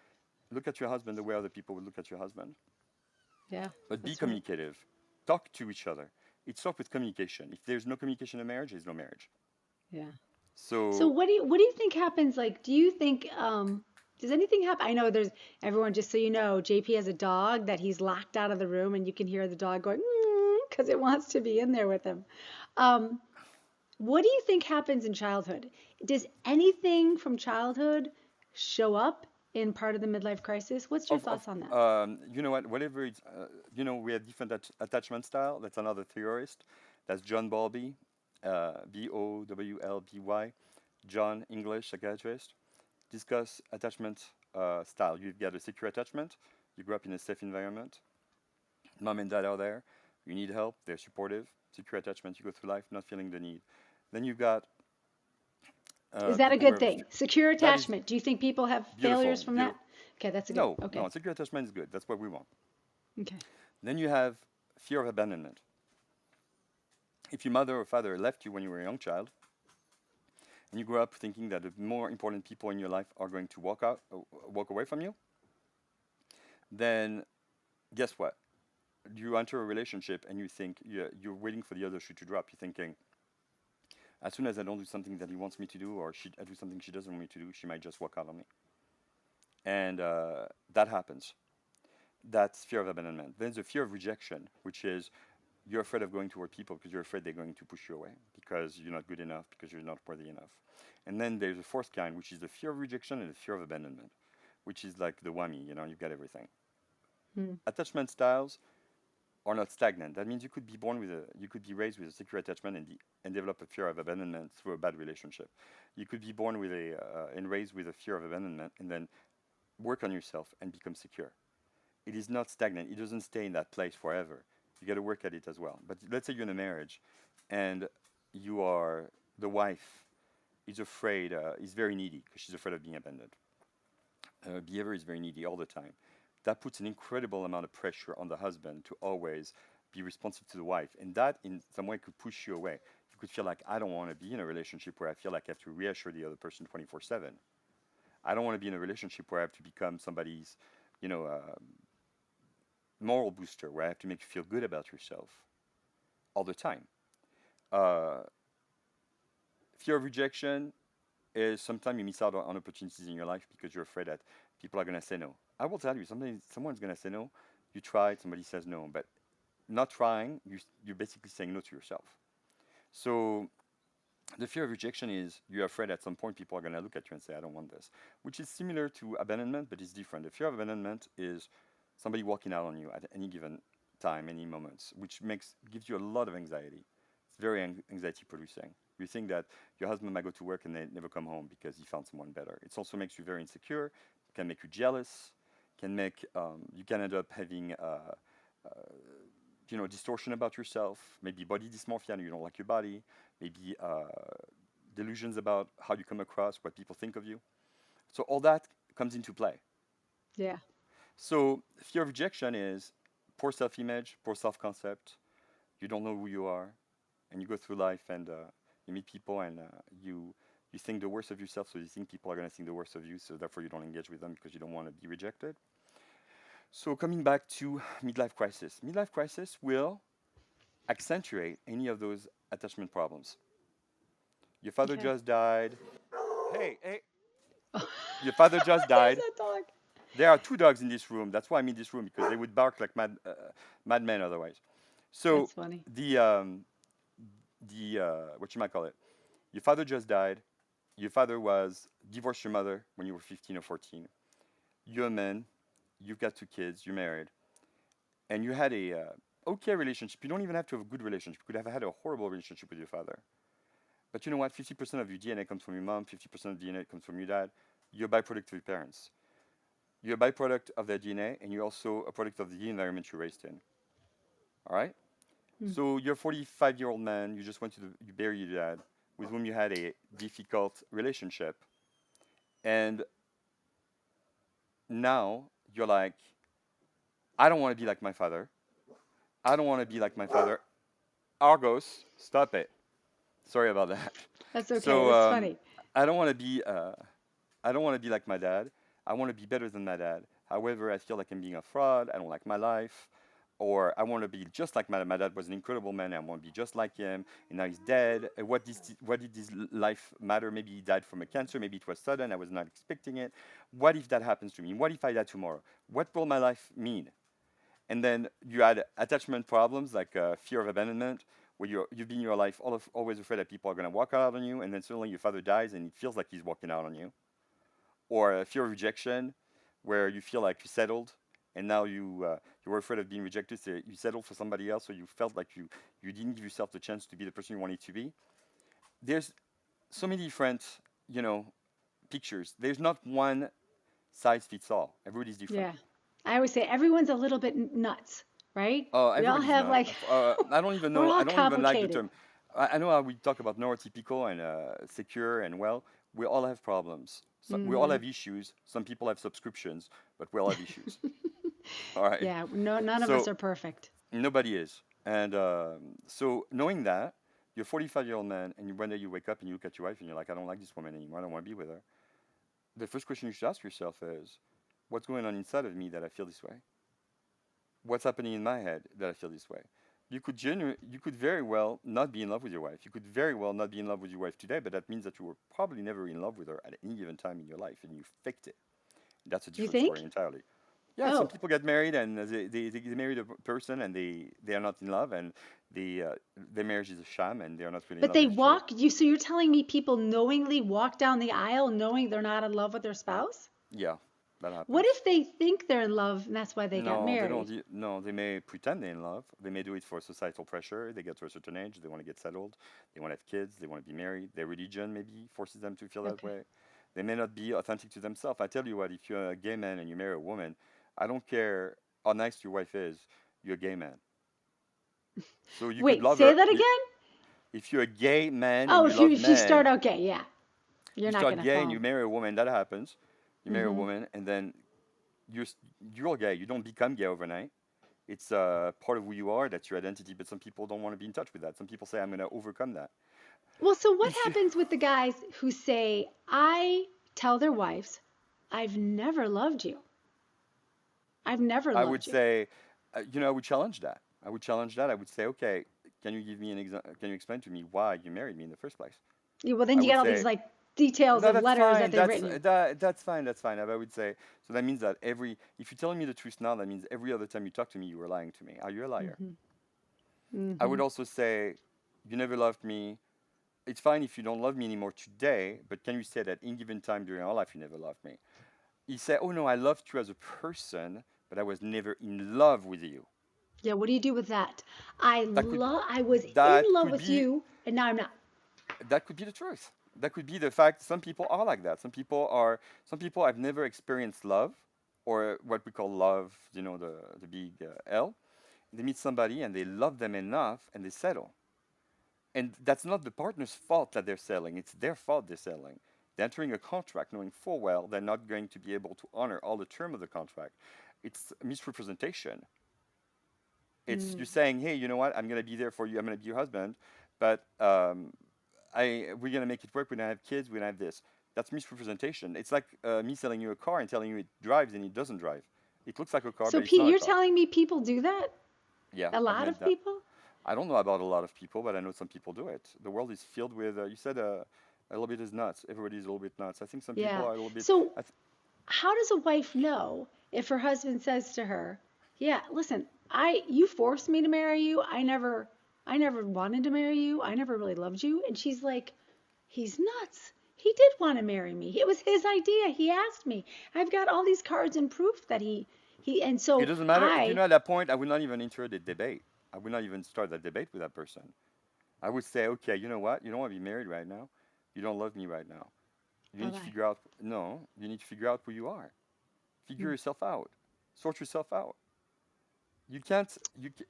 Look at your husband the way other people would look at your husband. Yeah, But be that's right. communicative. Talk to each other. It starts with communication. If there's no communication in a marriage, there's no marriage. Yeah. So So what do you think happens? Like, do you think does anything happen? I know there's everyone, just so you know, JP has a dog that he's locked out of the room and you can hear the dog going because it wants to be in there with him. Um, what do you think happens in childhood? Does anything from childhood show up in part of the midlife crisis? What's your of thoughts on that? you know what, whatever it's we have different attachment style. That's another theorist. That's John Bowlby, Bowlby. John, English psychiatrist. Discuss attachment style. You've got a secure attachment. You grew up in a safe environment. Mom and dad are there. You need help. They're supportive. Secure attachment. You go through life not feeling the need. Then you've got Is that a people who good have thing? Secure that is attachment. Do you think people have beautiful. failures from that? Okay, that's a good. No, Okay. no, secure attachment is good. That's what we want. Okay. Then you have fear of abandonment. If your mother or father left you when you were a young child, and you grow up thinking that the more important people in your life are going to walk away from you, then guess what? You enter a relationship and you think you're waiting for the other shoe to drop. You're thinking, as soon as I don't do something that he wants me to do, or I do something she doesn't want me to do, she might just walk out on me. And that happens. That's fear of abandonment. Then there's the fear of rejection, which is you're afraid of going toward people because you're afraid they're going to push you away because you're not good enough, because you're not worthy enough. And then there's a fourth kind, which is the fear of rejection and the fear of abandonment, which is like the whammy, you've got everything. Hmm. Attachment styles are not stagnant. That means you could be raised with a secure attachment and develop a fear of abandonment through a bad relationship. You could be born with and raised with a fear of abandonment and then work on yourself and become secure. It is not stagnant. It doesn't stay in that place forever. You got to work at it as well. But let's say you're in a marriage and the wife is afraid, is very needy because she's afraid of being abandoned. Behavior is very needy all the time. That puts an incredible amount of pressure on the husband to always be responsive to the wife. And that, in some way, could push you away. You could feel like, I don't want to be in a relationship where I feel like I have to reassure the other person 24/7. I don't want to be in a relationship where I have to become somebody's, you know, uh, moral booster, where I have to make you feel good about yourself all the time. Uh, Fear of rejection is sometimes you miss out on opportunities in your life because you're afraid that people are going to say no. I will tell you, someone's going to say no. You tried, somebody says no, but not trying, you're basically saying no to yourself. So the fear of rejection is you're afraid at some point people are going to look at you and say, I don't want this, which is similar to abandonment, but it's different. The fear of abandonment is somebody walking out on you at any given time, any moments, which gives you a lot of anxiety. It's very anxiety producing. You think that your husband might go to work and they never come home because he found someone better. It also makes you very insecure, can make you jealous, you can end up having distortion about yourself, maybe body dysmorphia, and you don't like your body, maybe delusions about how you come across, what people think of you. So all that comes into play. Yeah. So fear of rejection is poor self-image, poor self-concept. You don't know who you are, and you go through life and you meet people and you think the worst of yourself, so you think people are going to think the worst of you, so therefore you don't engage with them because you don't want to be rejected. So coming back to midlife crisis will accentuate any of those attachment problems. Your father Okay. just died. Hey, hey, There's your father just died. that dog. There are two dogs in this room. That's why I'm in this room because they would bark like madmen otherwise. So That's funny. what you might call it. Your father just died. Your father was divorced your mother when you were 15 or 14. You're a man. You've got two kids. You're married, and you had a okay relationship. You don't even have to have a good relationship. You could have had a horrible relationship with your father. But you know what? 50% of your DNA comes from your mom. 50% of DNA comes from your dad. You're a byproduct of your parents. You're a byproduct of their DNA, and you're also a product of the environment you raised in. All right. Mm. So you're a 45-year-old man. You just went to you bury your dad, with whom you had a difficult relationship, and now you're like, I don't want to be like my father. I don't want to be like my father. Argos, stop it. Sorry about that. That's okay. So That's funny. I don't want to be. I don't want to be like my dad. I want to be better than my dad. However, I feel like I'm being a fraud. I don't like my life. Or I want to be just like my dad. My dad was an incredible man. I want to be just like him. And now he's dead. What did his life matter? Maybe he died from a cancer. Maybe it was sudden. I was not expecting it. What if that happens to me? What if I die tomorrow? What will my life mean? And then you add attachment problems like fear of abandonment, where you've been your life always afraid that people are going to walk out on you, and then suddenly your father dies and it feels like he's walking out on you. Or fear of rejection, where you feel like you settled, and now you were afraid of being rejected, so you settled for somebody else, so you felt like you didn't give yourself the chance to be the person you wanted to be. There's so many different, you know, pictures. There's not one size fits all. Everybody's different. Yeah. I always say everyone's a little bit nuts, right? Oh, We all everybody's have not. like, I don't even we're know. I all don't even like the complicated. term. I know how we talk about neurotypical and secure and well. We all have problems. So we all Hmm. have issues. Some people have subscriptions, but we all have issues. All right. Yeah, no, none of us So are perfect. nobody is. And so knowing that, you're a 45-year-old man, and one day you wake up and you look at your wife and you're like, I don't like this woman anymore. I don't want to be with her. The first question you should ask yourself is, what's going on inside of me that I feel this way? What's happening in my head that I feel this way? You could very well not be in love with your wife. You could very well not be in love with your wife today, but that means that you were probably never in love with her at any given time in your life, and you faked it. That's a You different story think? entirely. Yeah, some Oh, people get married and they marry the person and they are not in love, and their marriage is a sham and they are not really in but love they with each other. walk you, so you're telling me people knowingly walk down the aisle knowing they're not in love with their spouse? Yeah, that What happens. if they think they're in love and that's why they got No, they don't. married? No, they may pretend they're in love. They may do it for societal pressure. They get to a certain age. They want to get settled. They want to have kids. They want to be married. Their religion maybe forces them to feel that Okay. way. They may not be authentic to themselves. I tell you what, if you're a gay man and you marry a woman, I don't care how nice your wife is, you're a gay man. So you could Wait, love say her. that again? If you're a gay man and Oh, you love if you start men, out gay, yeah. You're you not start gonna gay and you fall. marry a woman, that happens. You marry a Mm-hmm. woman and then you're, s- you're gay. You don't become gay overnight. It's part of who you are, that's your identity, but some people don't want to be in touch with that. Some people say, I'm going to overcome that. Well, so what If you, happens with the guys who say, I tell their wives, I've never loved you. I've never I would loved you. say, I would challenge that. I would challenge that. I would say, okay, can you give me an example? Can you explain to me why you married me in the first place? Yeah, well, then I you would get all these say, like details no, of that's letters that fine. they've written you. That's fine. That's fine. I would say, so that means that if you're telling me the truth now, that means every other time you talk to me, you were lying to me. Are you a liar? Hmm. I Hmm. would also say, you never loved me. It's fine if you don't love me anymore today, but can you say that in given time during our life you never loved me? He said, oh no, I loved you as a person, but I was never in love with you. Yeah, what do you do with that? That could I was in that love could with be you, and now I'm not. that could be the truth. That could be the fact. Some people are like that. Some people have never experienced love, or what we call love, the big L. They meet somebody and they love them enough and they settle. And that's not the partner's fault that they're selling, it's their fault they're selling. They're entering a contract knowing full well they're not going to be able to honor all the term of the contract. It's misrepresentation. It's you Mm. saying, hey, you know what, I'm going to be there for you, I'm going to be your husband, but we're going to make it work, we're going to have kids, we're going to have this. That's misrepresentation. It's like me selling you a car and telling you it drives and it doesn't drive. It looks like a car, So, but it's Pete, not a you're car. telling me people do that? Yeah, A I've lot made of that. people? I don't know about a lot of people, but I know some people do it. The world is filled with, you said a little bit is nuts. Everybody's a little bit nuts. I think some people Yeah. are a little bit. So, I th- how does a wife know if her husband says to her, "Yeah, listen, you forced me to marry you. I never wanted to marry you. I never really loved you." And she's like, "He's nuts. He did want to marry me. It was his idea. He asked me. I've got all these cards and proof that he and it so doesn't matter. I At that point, I would not even enter the debate. I would not even start that debate with that person. I would say, okay, you know what? You don't want to be married right now. You don't love me right now. You need to bye-bye. figure out. No, you need to figure out who you are. Figure yourself out. Sort yourself out. You can't.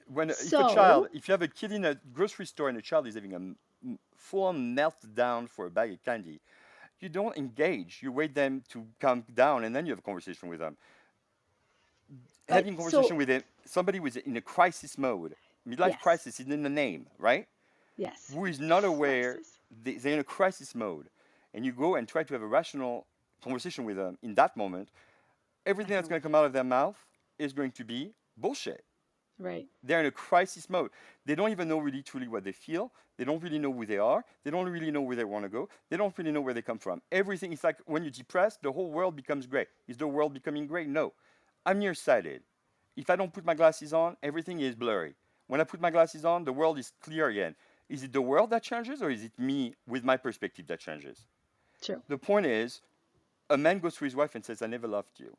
When if a child, So, if you have a kid in a grocery store and a child is having a full-on meltdown for a bag of candy, you don't engage. You wait them to calm down, and then you have a conversation with them. but Having a so conversation with somebody who is in a crisis mode. Midlife yes, crisis is in the name, right? yes, Who is not aware crisis. they're in a crisis mode, and you go and try to have a rational conversation with them in that moment, I everything that's don't. going to come out of their mouth is going to be bullshit. Right. They're in a crisis mode. They don't even know really truly what they feel. They don't really know who they are. They don't really know where they want to go. They don't really know where they come from. Everything is like when you're depressed, the whole world becomes gray. Is the world becoming gray? No. I'm nearsighted. If I don't put my glasses on, everything is blurry. When I put my glasses on, the world is clear again. Is it the world that changes or is it me with my perspective that changes? True. The point is, a man goes to his wife and says, I never loved you.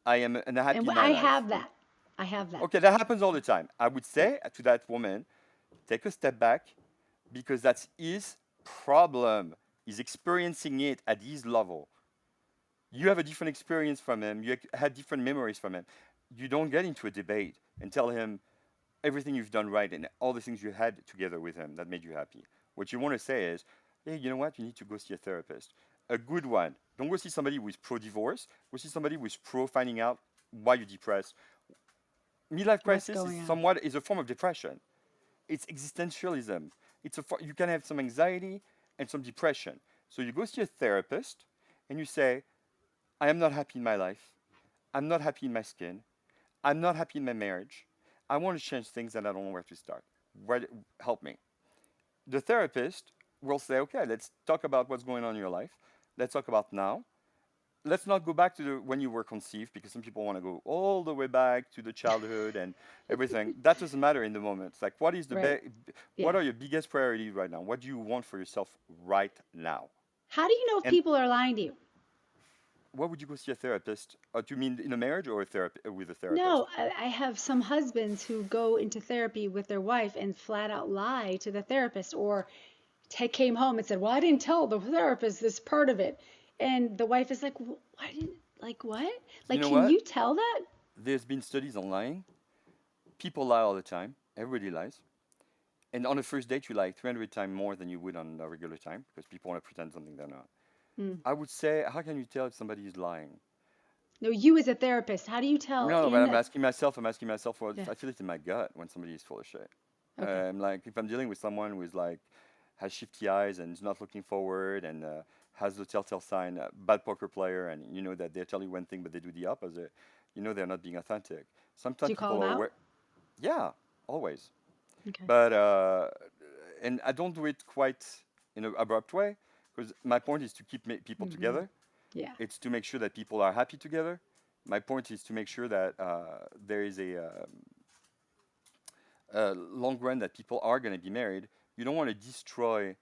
I am unhappy And in my I life. have that. I have that. Okay, that happens all the time. I would Yep. say to that woman, take a step back because that's his problem. He's experiencing it at his level. You have a different experience from him. You had different memories from him. You don't get into a debate and tell him everything you've done right and all the things you had together with him that made you happy. What you want to say is, hey, you know what? You need to go see a therapist. A good one. Don't go see somebody who is pro divorce. Go see somebody who is pro finding out why you're depressed. Midlife What's crisis is going on? somewhat is a form of depression. It's existentialism. You can have some anxiety and some depression. So you go see a therapist and you say, I am not happy in my life. I'm not happy in my skin. I'm not happy in my marriage. I want to change things and I don't know where to start. Where, help me. The therapist will say, okay, let's talk about what's going on in your life. Let's talk about now. Let's not go back to when you were conceived because some people want to go all the way back to the childhood and everything. That doesn't matter in the moment. It's like, Right. what Yeah. are your biggest priorities right now? What do you want for yourself right now? How do you know if And people are lying to you? what would you go see a therapist? Do you mean in a marriage or with a therapist? No, I have some husbands who go into therapy with their wife and flat out lie to the therapist or came home and said, "Well, I didn't tell the therapist this part of it." And the wife is like, "Why didn't, like what? You Like, know can what? you tell that?" There's been studies on lying. People lie all the time. Everybody lies. And on a first date, you lie 300 times more than you would on a regular time because people want to pretend something they're not. Mm. I would say, how can you tell if somebody is lying? No, you as a therapist, how do you tell No, but in a, I'm asking myself, well, yeah, I feel it in my gut when somebody is full of shit. okay. Like, if I'm dealing with someone who is like, has shifty eyes and is not looking forward and has the telltale sign, bad poker player, and you know that they tell you one thing but they do the opposite, you know they're not being authentic. Do Sometimes you call people them are out? aware. Yeah, always. Okay. But, and I don't do it quite in an abrupt way because my point is to keep people Mm-hmm. together. Yeah. It's to make sure that people are happy together. My point is to make sure that there is a long run that people are going to be married. You don't want to destroy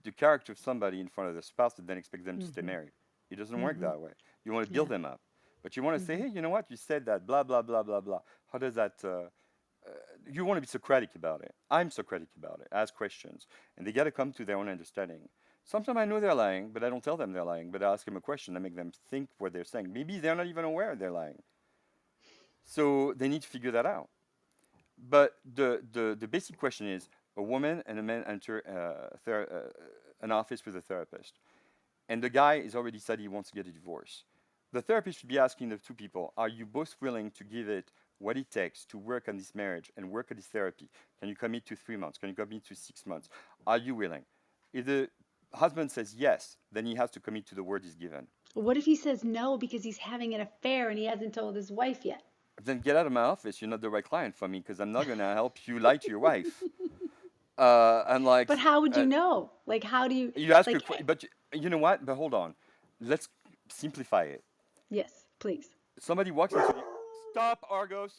the character of somebody in front of the spouse and then expect them to stay Mm-hmm. married. It doesn't work Mm-hmm. that way. You want to build Yeah. them up. But you want to say, Mm-hmm. hey, you know what? You said that, blah, blah, blah, blah, blah. How does that, you want to be Socratic about it. I'm Socratic about it. Ask questions. And they got to come to their own understanding. Sometimes I know they're lying, but I don't tell them they're lying. But I ask them a question. I make them think what they're saying. Maybe they're not even aware they're lying. So they need to figure that out. But the basic question is a woman and a man enter an office with a therapist. And the guy is already said he wants to get a divorce. The therapist should be asking the two people, are you both willing to give it what it takes to work on this marriage and work on this therapy? Can you commit to 3 months? Can you commit to 6 months? Are you willing? If the husband says yes, then he has to commit to the word he's given. What if he says no because he's having an affair and he hasn't told his wife yet? Then get out of my office. You're not the right client for me because I'm not going to help you lie to your wife. I'm like, But how would you know? Like, how do you, you ask her, like, but you know what? But hold on. Let's simplify it. yes, please. Somebody walks into the. Stop, Argos.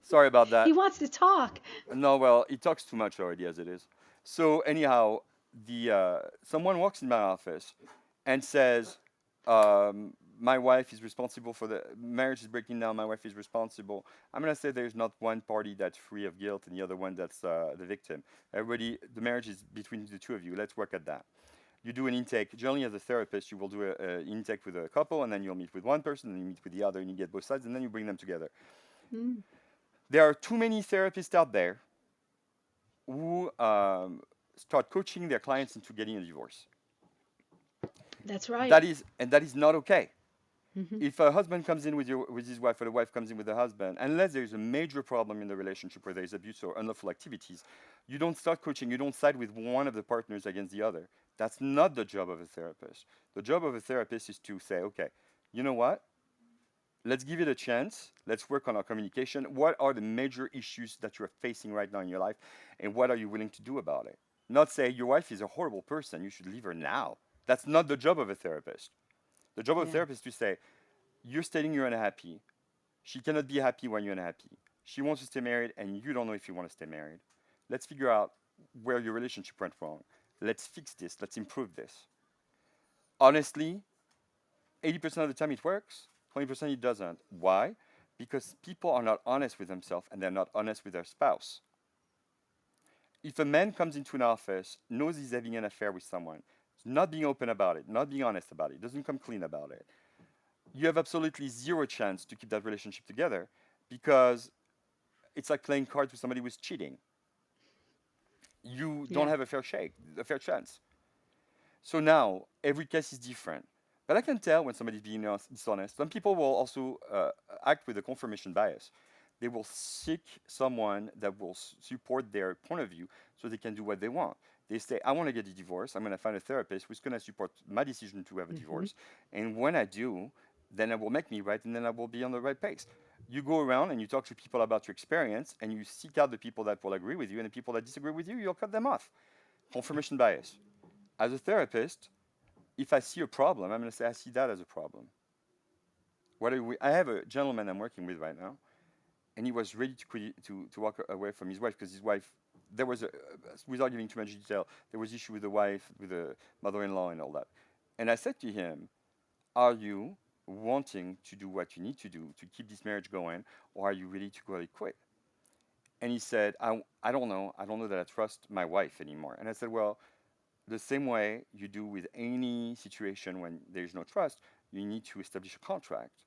Sorry about He that. wants to talk. No, well, he talks too much already as it is. So anyhow, the someone walks in my office and says, "My wife is responsible for the marriage is breaking down. My wife is responsible." I'm gonna say there's not one party that's free of guilt and the other one that's the victim. Everybody, the marriage is between the two of you. Let's work at that. You do an intake. Generally, as a therapist, you will do an intake with a couple, and then you'll meet with one person, and you meet with the other, and you get both sides, and then you bring them together. Mm. There are too many therapists out there who start coaching their clients into getting a divorce. That's right. That is not okay. Hmm. If a husband comes in with his wife, or the wife comes in with the husband, unless there is a major problem in the relationship where there is abuse or unlawful activities, you don't start coaching. You don't side with one of the partners against the other. That's not the job of a therapist. The job of a therapist is to say, okay, you know what? Let's give it a chance. Let's work on our communication. What are the major issues that you're facing right now in your life, and what are you willing to do about it? Not say your wife is a horrible person. You should leave her now. That's not the job of a therapist. The job of a Yeah. therapist is to say, you're stating you're unhappy. She cannot be happy when you're unhappy. She wants to stay married, and you don't know if you want to stay married. Let's figure out where your relationship went wrong. Let's fix this. Let's improve this. Honestly, 80% of the time it works, 20% it doesn't. Why? Because people are not honest with themselves and they're not honest with their spouse. If a man comes into an office, knows he's having an affair with someone, not being open about it, not being honest about it, doesn't come clean about it, you have absolutely zero chance to keep that relationship together because it's like playing cards with somebody who's cheating. You don't Yeah. have a fair chance. So now every case is different. But I can tell when somebody's being dishonest. Some people will also act with a confirmation bias. They will seek someone that will support their point of view so they can do what they want. They say, I want to get a divorce. I'm going to find a therapist who's going to support my decision to have a Hmm. divorce. And when I do, then it will make me right and then I will be on the right pace. You go around and you talk to people about your experience and you seek out the people that will agree with you, and the people that disagree with you, you'll cut them off. Confirmation bias. As a therapist, if I see a problem, I'm going to say, I see that as a problem. I have a gentleman I'm working with right now, and he was ready to to walk away from his wife because his wife, there was without giving too much detail, there was issue with the wife, with the mother-in-law, and all that. And I said to him, are you wanting to do what you need to do to keep this marriage going, or are you ready to go and quit? And he said, I don't know. I don't know that I trust my wife anymore. And I said, well, the same way you do with any situation when there's no trust, you need to establish a contract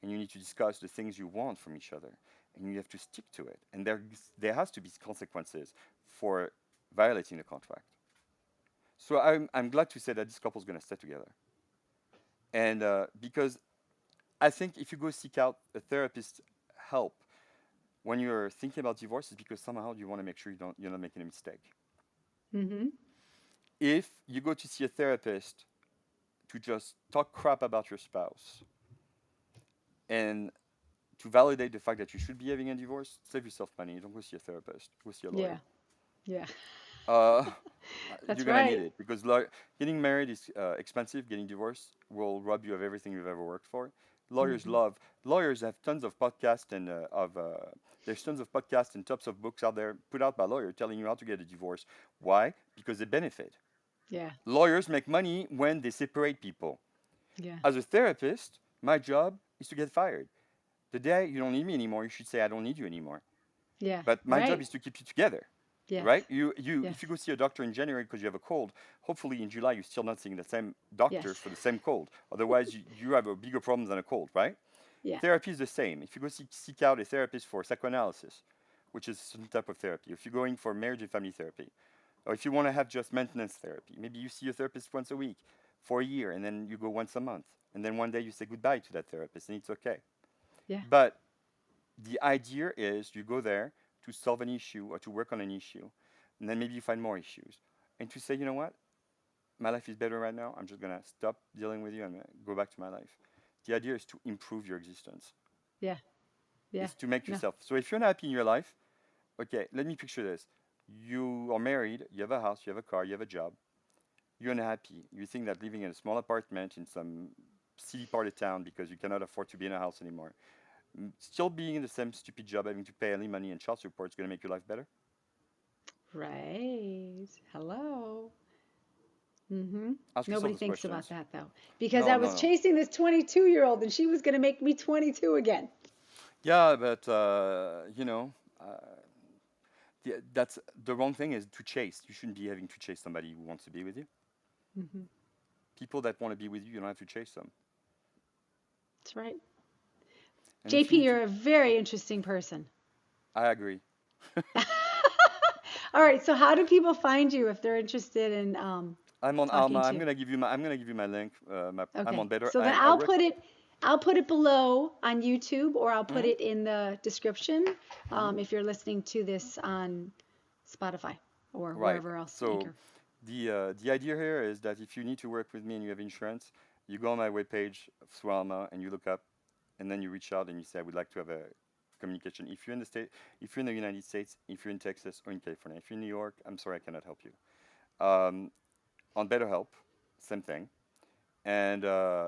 and you need to discuss the things you want from each other and you have to stick to it. And there has to be consequences for violating the contract. So I'm glad to say that this couple is going to stay together. And because I think if you go seek out a therapist help when you're thinking about divorce, it's because somehow you want to make sure you're not making a mistake. Hmm. If you go to see a therapist to just talk crap about your spouse and to validate the fact that you should be having a divorce, save yourself money. Don't go see a therapist. Go see a Yeah. lawyer. Yeah. Uh, That's you're gonna need right. it because getting married is expensive. Getting divorced will rob you of everything you've ever worked for. Lawyers Hmm. love lawyers have tons of podcasts and there's tons of podcasts and tons of books out there put out by lawyers telling you how to get a divorce. Why? Because they benefit. Yeah. Lawyers make money when they separate people. Yeah. As a therapist, my job is to get fired. The day you don't need me anymore, you should say I don't need you anymore. Yeah. But my job Right. is to keep you together, Yes. right? If you Yes. go see a doctor in January because you have a cold, hopefully in July you're still not seeing the same doctor Yes. for the same cold. Otherwise, you have a bigger problem than a cold, right? Yeah. Therapy is the same. If you go seek out a therapist for psychoanalysis, which is some type of therapy, if you're going for marriage and family therapy, or if you want to have just maintenance therapy, maybe you see a therapist once a week for a year, and then you go once a month, and then one day you say goodbye to that therapist, and it's okay. Yeah. But the idea is you go there to solve an issue or to work on an issue, and then maybe you find more issues, and to say, you know what, my life is better right now. I'm just gonna stop dealing with you and go back to my life. The idea is to improve your existence. Yeah. Yeah. It's to make No. yourself. So if you're not happy in your life, okay, let me picture this. You are married, you have a house, you have a car, you have a job. You're unhappy. You think that living in a small apartment in some city part of town because you cannot afford to be in a house anymore, still being in the same stupid job, having to pay alimony and child support is going to make your life better? Right. Hello. Hmm. Ask yourself Nobody those thinks about questions. that though, because No, I no, was no. chasing this 22-year-old and she was going to make me 22 again. Yeah, but that's the wrong thing is to chase. You shouldn't be having to chase somebody who wants to be with you. Hmm. People that want to be with you, you don't have to chase them. That's right. And if you JP, need to, you're a very interesting person. I agree. All right, so how do people find you if they're interested in I'm on Alma. talking to? I'm gonna give you my link. I'm on Okay, Better. so then I'll put it below on YouTube, or I'll put Mhm. it in the description Mhm. if you're listening to this on Spotify or Right. wherever else, So Anchor. the idea here is that if you need to work with me and you have insurance, you go on my webpage through Alma and you look up, and then you reach out and you say, I would like to have a communication. If you're in the United States, if you're in Texas or in California, if you're in New York, I'm sorry, I cannot help you. Um, on BetterHelp, same thing. And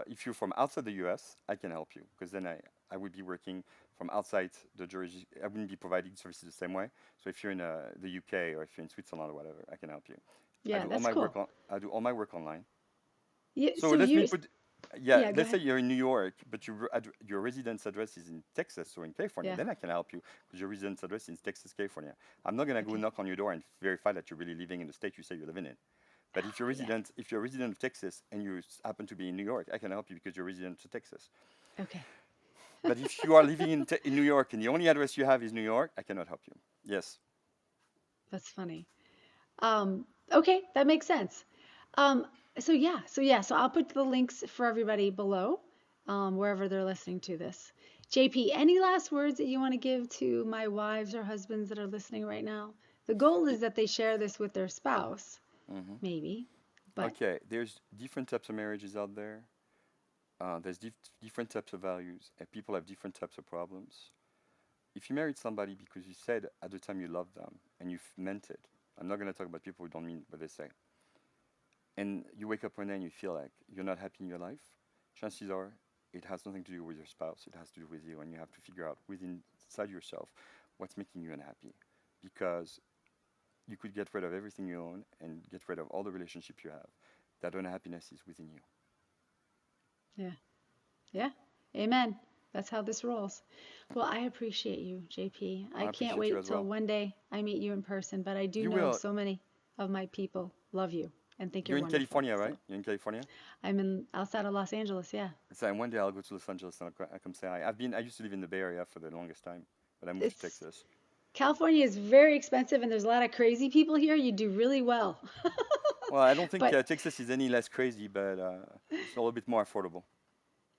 if you're from outside the US, I can help you because then I would be working from outside the jurisdiction. I wouldn't be providing services the same way. So if you're in the UK or if you're in Switzerland or whatever, I can help you. Yeah, that's cool. I do all my work online. Yeah, So so let me you, put, yeah, yeah, go let's say ahead. you're in New York, but your residence address is in Texas or in California. Yeah, Then I can help you because your residence address is in Texas, California. I'm not gonna go okay. knock on your door and verify that you're really living in the state you say you're living in. But Oh, yeah, if you're a resident of Texas and you happen to be in New York, I can help you because you're a resident of Texas. okay. But if you are living in New York and the only address you have is New York, I cannot help you. Yes. That's funny. Okay, that makes sense. Um, so I'll put the links for everybody below, wherever they're listening to this. JP, any last words that you want to give to my wives or husbands that are listening right now? The goal is that they share this with their spouse, Hmm. maybe, but Okay. There's different types of marriages out there. There's different types of values, and people have different types of problems. If you married somebody because you said at the time you loved them and you meant it, I'm not going to talk about people who don't mean what they say, and you wake up one day and you feel like you're not happy in your life, chances are it has nothing to do with your spouse. It has to do with you, and you have to figure out within inside yourself what's making you unhappy, because you could get rid of everything you own and get rid of all the relationships you have. That unhappiness is within you. yeah, yeah, amen. That's how this rolls. Well, I appreciate you, JP. I I can't appreciate you wait as till well. one day I meet you in person, but I do You know will. so many of my people love you and think you're You're in wonderful. California, So right? You're in California. I'm in outside of Los Angeles, yeah. So one day I'll go to Los Angeles and I'll come say hi. I used to live in the Bay Area for the longest time, but I moved to It's Texas. California is very expensive and there's a lot of crazy people here. You do really well. Well, I don't think But Texas is any less crazy, but it's a little bit more affordable.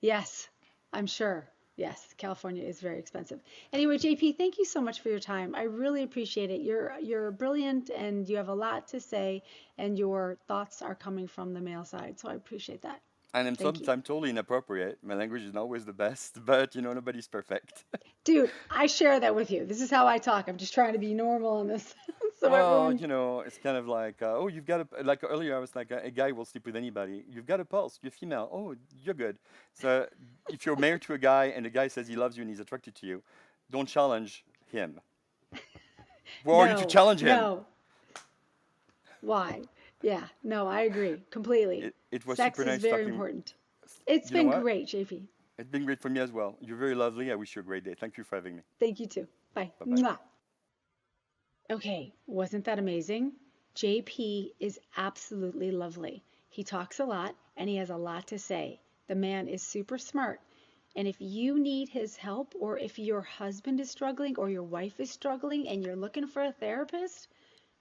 yes, I'm sure. Yes, California is very expensive. Anyway, JP, thank you so much for your time. I really appreciate it. You're brilliant and you have a lot to say and your thoughts are coming from the male side. So I appreciate that. And I'm Thank you. sometimes totally inappropriate. My language is not always the best, but nobody's perfect. Dude, I share that with you. This is how I talk. I'm just trying to be normal on this. So Well, everyone, it's kind of like, oh, you've got like earlier, I was like, a guy will sleep with anybody. You've got a pulse. You're female. Oh, you're good. So if you're married to a guy and the guy says he loves you and he's attracted to you, don't challenge him. Who are you to no, challenge him? no. Why? Yeah, no, I agree completely. It was Sex super is nice very talking. important. It's You know been what? great, JP. It's been great for me as well. You're very lovely. I wish you a great day. Thank you for having me. Thank you too. Bye. Bye bye. Mwah. Okay, wasn't that amazing? JP is absolutely lovely. He talks a lot and he has a lot to say. The man is super smart. And if you need his help, or if your husband is struggling or your wife is struggling and you're looking for a therapist,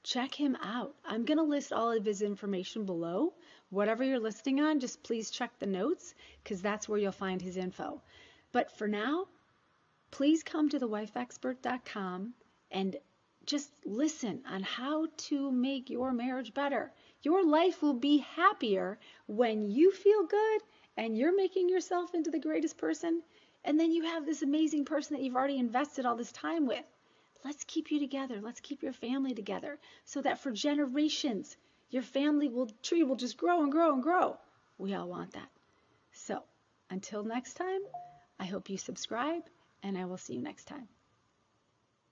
check him out. I'm going to list all of his information below. Whatever you're listening on, just please check the notes because that's where you'll find his info. But for now, please come to thewifeexpert.com and just listen on how to make your marriage better. Your life will be happier when you feel good and you're making yourself into the greatest person. And then you have this amazing person that you've already invested all this time with. Let's keep you together. Let's keep your family together so that for generations, your tree will just grow and grow and grow. We all want that. So until next time, I hope you subscribe and I will see you next time.